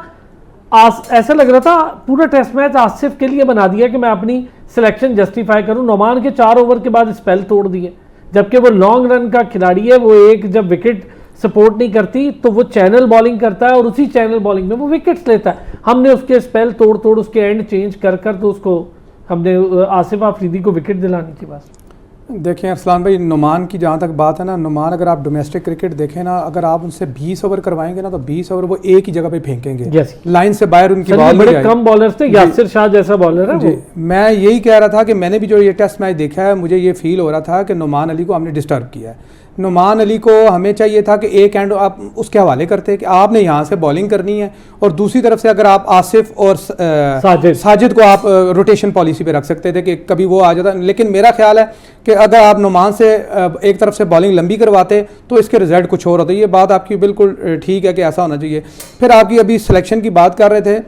ऐसा लग रहा था पूरा टेस्ट मैच आसिफ के लिए बना दिया कि मैं अपनी सिलेक्शन जस्टिफाई करूं। नोमान के 4 ओवर के बाद स्पेल तोड़ दिए, जबकि वो लॉन्ग रन का खिलाड़ी है, वो एक जब विकेट सपोर्ट नहीं करती तो वो चैनल बॉलिंग करता है, और उसी चैनल बॉलिंग में वो विकेट्स लेता है। हमने उसके स्पेल तोड़ उसके एंड चेंज कर तो उसको हमने आसिफ अफरीदी को विकेट दिलानी थी बस। देखें अरसलान भाई, नुमान की जहाँ तक बात है ना, नुमान अगर आप डोमेस्टिक क्रिकेट देखें ना, अगर आप उनसे 20 ओवर करवाएंगे ना तो 20 ओवर वो एक ही जगह पे फेंकेंगे, लाइन से बाहर उनकी बॉल बड़े कम बॉलर्स थे, यासिर शाह जैसा बॉलर है जी। मैं यही कह रहा था कि मैंने भी जो ये टेस्ट मैच देखा है, मुझे ये फील हो रहा था कि नुमान अली को हमने डिस्टर्ब किया है। नुमान अली को हमें चाहिए था कि एक एंड आप उसके हवाले करते कि आपने यहाँ से बॉलिंग करनी है, और दूसरी तरफ से अगर आप आसिफ और साजिद को आप रोटेशन पॉलिसी पे रख सकते थे कि कभी वो आ जाता। लेकिन मेरा ख्याल है कि अगर आप नुमान से एक तरफ से बॉलिंग लंबी करवाते तो इसके रिजल्ट कुछ और होते। ये बात आपकी बिल्कुल ठीक है कि ऐसा होना चाहिए। फिर आपकी अभी सिलेक्शन की बात कर रहे थे,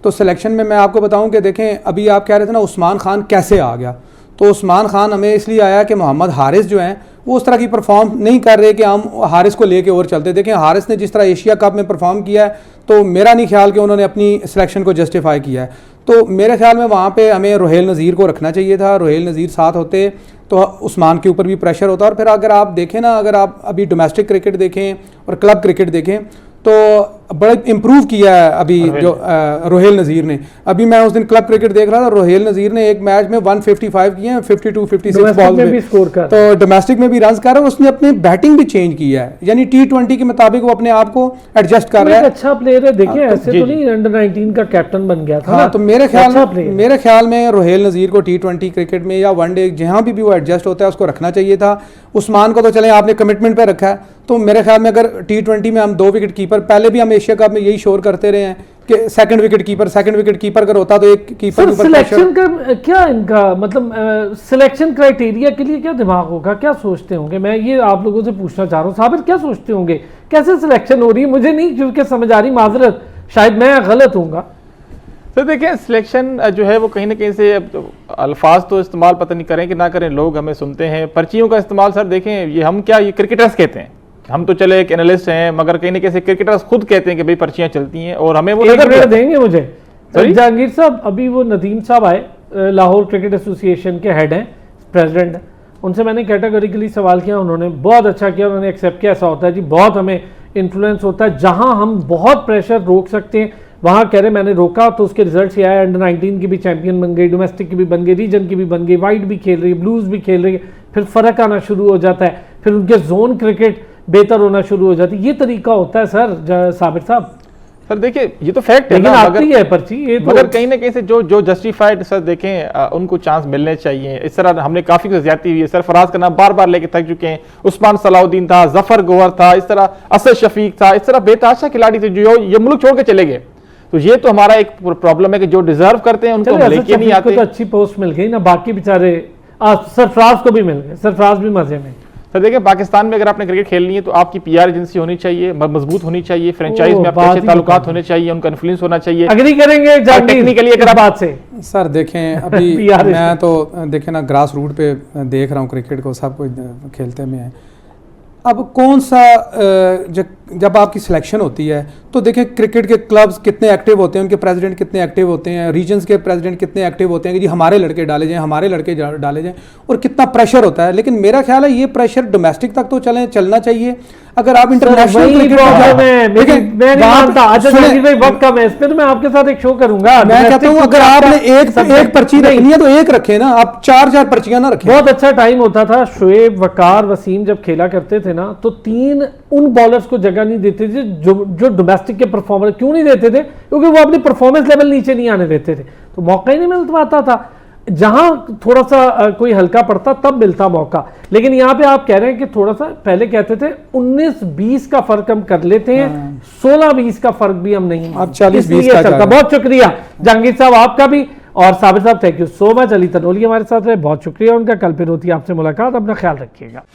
तो सिलेक्शन में मैं आपको बताऊं कि देखें, अभी आप कह रहे थे ना उस्मान खान कैसे आ गया, तो उस्मान खान हमें इसलिए आया कि मोहम्मद हारिस जो हैं वो उस तरह की परफॉर्म नहीं कर रहे कि हम हारिस को लेके और चलते। देखें हारिस ने जिस तरह एशिया कप में परफॉर्म किया है तो मेरा नहीं ख्याल कि उन्होंने अपनी सिलेक्शन को जस्टिफाई किया है। तो मेरे ख्याल में वहाँ पे हमें रुहेल नज़ीर को रखना चाहिए था। रुहेल नज़ीर साथ होते तो उस्मान के ऊपर भी प्रेशर होता। और फिर अगर आप देखें ना, अगर आप अभी डोमेस्टिक क्रिकेट देखें और क्लब क्रिकेट देखें तो बड़ा इम्प्रूव किया है अभी जो रुहेल नज़ीर ने। अभी मैं उस दिन क्लब क्रिकेट देख रहा था, रुहेल नज़ीर ने एक मैच में 155 किए हैं 52-56 बॉल में, तो डोमेस्टिक में भी रन कर रहा है। उसने अपनी बैटिंग भी चेंज किया है, यानी T20 के मुताबिक वो अपने आप को एडजस्ट कर रहा है। अच्छा प्लेयर है, देखिए ऐसे तो नहीं अंडर 19 का कैप्टन बन गया था। हाँ, तो मेरे ख्याल में रुहेल नज़ीर को T20 क्रिकेट में या वनडे जहाँ भी वो एडजस्ट होता है उसको रखना चाहिए था। उस्मान को तो चले आपने कमिटमेंट पे रखा है, तो मेरे ख्याल में अगर T20 में हम 2 विकेट कीपर, पहले भी हम एशिया कप में यही शोर करते रहे हैं कि सेकंड विकेट कीपर अगर होता तो एक कीपर सिलेक्शन का क्या इनका मतलब सिलेक्शन क्राइटेरिया के लिए क्या दिमाग होगा, क्या सोचते होंगे? मैं ये आप लोगों से पूछना चाह रहा हूँ, साबिर क्या सोचते होंगे, कैसे सिलेक्शन हो रही है? मुझे नहीं क्योंकि समझ आ रही, माजरत शायद मैं गलत हूँगा। तो देखिए सिलेक्शन जो है वो कहीं ना कहीं से अल्फाज तो इस्तेमाल पता नहीं करें कि ना करें, लोग हमें सुनते हैं पर्चियों का इस्तेमाल। सर देखें ये हम क्या, ये क्रिकेटर्स कहते हैं, हम तो चले एक एनालिस्ट हैं, मगर कहीं ना कहीं से क्रिकेटर्स खुद कहते हैं कि भाई पर्चियां चलती हैं और हमें वो नजर देंगे मुझे। जहांगीर साहब, अभी वो नदीम साहब आए, लाहौर क्रिकेट एसोसिएशन के हेड हैं, प्रेसिडेंट हैं, उनसे मैंने कैटेगोरिकली सवाल किया, उन्होंने बहुत अच्छा किया, उन्होंने एक्सेप्ट किया ऐसा होता है जी, बहुत हमें इन्फ्लुएंस होता है, जहां हम बहुत प्रेशर रोक सकते हैं वहां कह रहे मैंने रोका तो उसके रिजल्ट ये आया, अंडर 19 की भी चैंपियन बन गई, डोमेस्टिक की भी बन गई, रीजन की भी बन गई, वाइट भी खेल रही है, ब्लूज भी खेल रही है, फिर फर्क आना शुरू हो जाता है, फिर उनके जोन क्रिकेट बेहतर होना शुरू हो जाती है। ये तरीका होता है सर साबिर साहब। सर देखिए ये तो फैक्ट है, लेकिन आती है पर्ची ये तो, मगर कहीं ना कहीं से जो जस्टिफाइड सर देखें उनको चांस मिलने चाहिए। इस तरह हमने काफी ज्यादती हुई है, सरफराज का नाम बार बार लेके थक चुके हैं, उस्मान सलाउद्दीन था, जफर गोवर था, इस तरह असद शफीक था, इस तरह बेताशा खिलाड़ी थे जो ये मुल्क छोड़ के चले गए। तो ये तो हमारा एक प्रॉब्लम है कि जो डिजर्व करते हैं उनको लेके नहीं आते। तो अच्छी पोस्ट मिल गई ना, बाकी बेचारे सरफराज को भी मिल गए, सरफराज भी मजे में। सर देखिए पाकिस्तान में अगर आपने क्रिकेट खेलनी है तो आपकी PR एजेंसी होनी चाहिए, मजबूत होनी चाहिए, फ्रेंचाइज में आपके अच्छे ताल्लुकात होने चाहिए, उनका इन्फ्लुएंस होना चाहिए। अग्री करेंगे टेक्निकली अगर आप बात से सर देखें अभी मैं तो देखें ना ग्रास रूट पे देख रहा हूँ क्रिकेट को, सब कुछ खेलते में है। अब कौन सा जब आपकी सिलेक्शन होती है तो देखें क्रिकेट के क्लब्स कितने एक्टिव होते हैं, उनके प्रेसिडेंट कितने एक्टिव होते हैं, रीजन्स के प्रेसिडेंट कितने एक्टिव होते हैं कि जी हमारे लड़के डाले जाएं, हमारे लड़के डाले जाएं, और कितना प्रेशर होता है। लेकिन मेरा ख्याल है ये प्रेशर डोमेस्टिक तक तो चलना चाहिए। अगर आप इंटरनेशनल क्रिकेट वक्त कम है, इस पे तो मैं आपके साथ एक शो करूंगा। मैं कहता हूँ अगर आपने एक पर्ची रखनी है तो एक रखे ना, आप 4 पर्चियां ना रखें। बहुत अच्छा टाइम होता था, शोएब, वकार, वसीम जब खेला करते थे ना तो 3 उन बॉलर्स को जगह नहीं देते थे जो डोमेस्टिक के परफॉर्मर। क्यों नहीं देते थे? क्योंकि वो अपनी परफॉर्मेंस लेवल नीचे नहीं आने देते थे, तो मौका ही नहीं मिल पाता था। जहां थोड़ा सा कोई हल्का पड़ता तब मिलता मौका। लेकिन यहाँ पे आप कह रहे हैं कि थोड़ा सा पहले कहते थे 19-20 का फर्क हम कर लेते हैं, 16-20 का फर्क भी हम नहीं, अब 40-20 का चलता। बहुत शुक्रिया जहांगीर साहब आपका भी, और साबिर साहब thank you so much. Ali Tanoli हमारे साथ रहे, बहुत शुक्रिया उनका। कल फिर होती है आपसे मुलाकात, अपना ख्याल रखिएगा।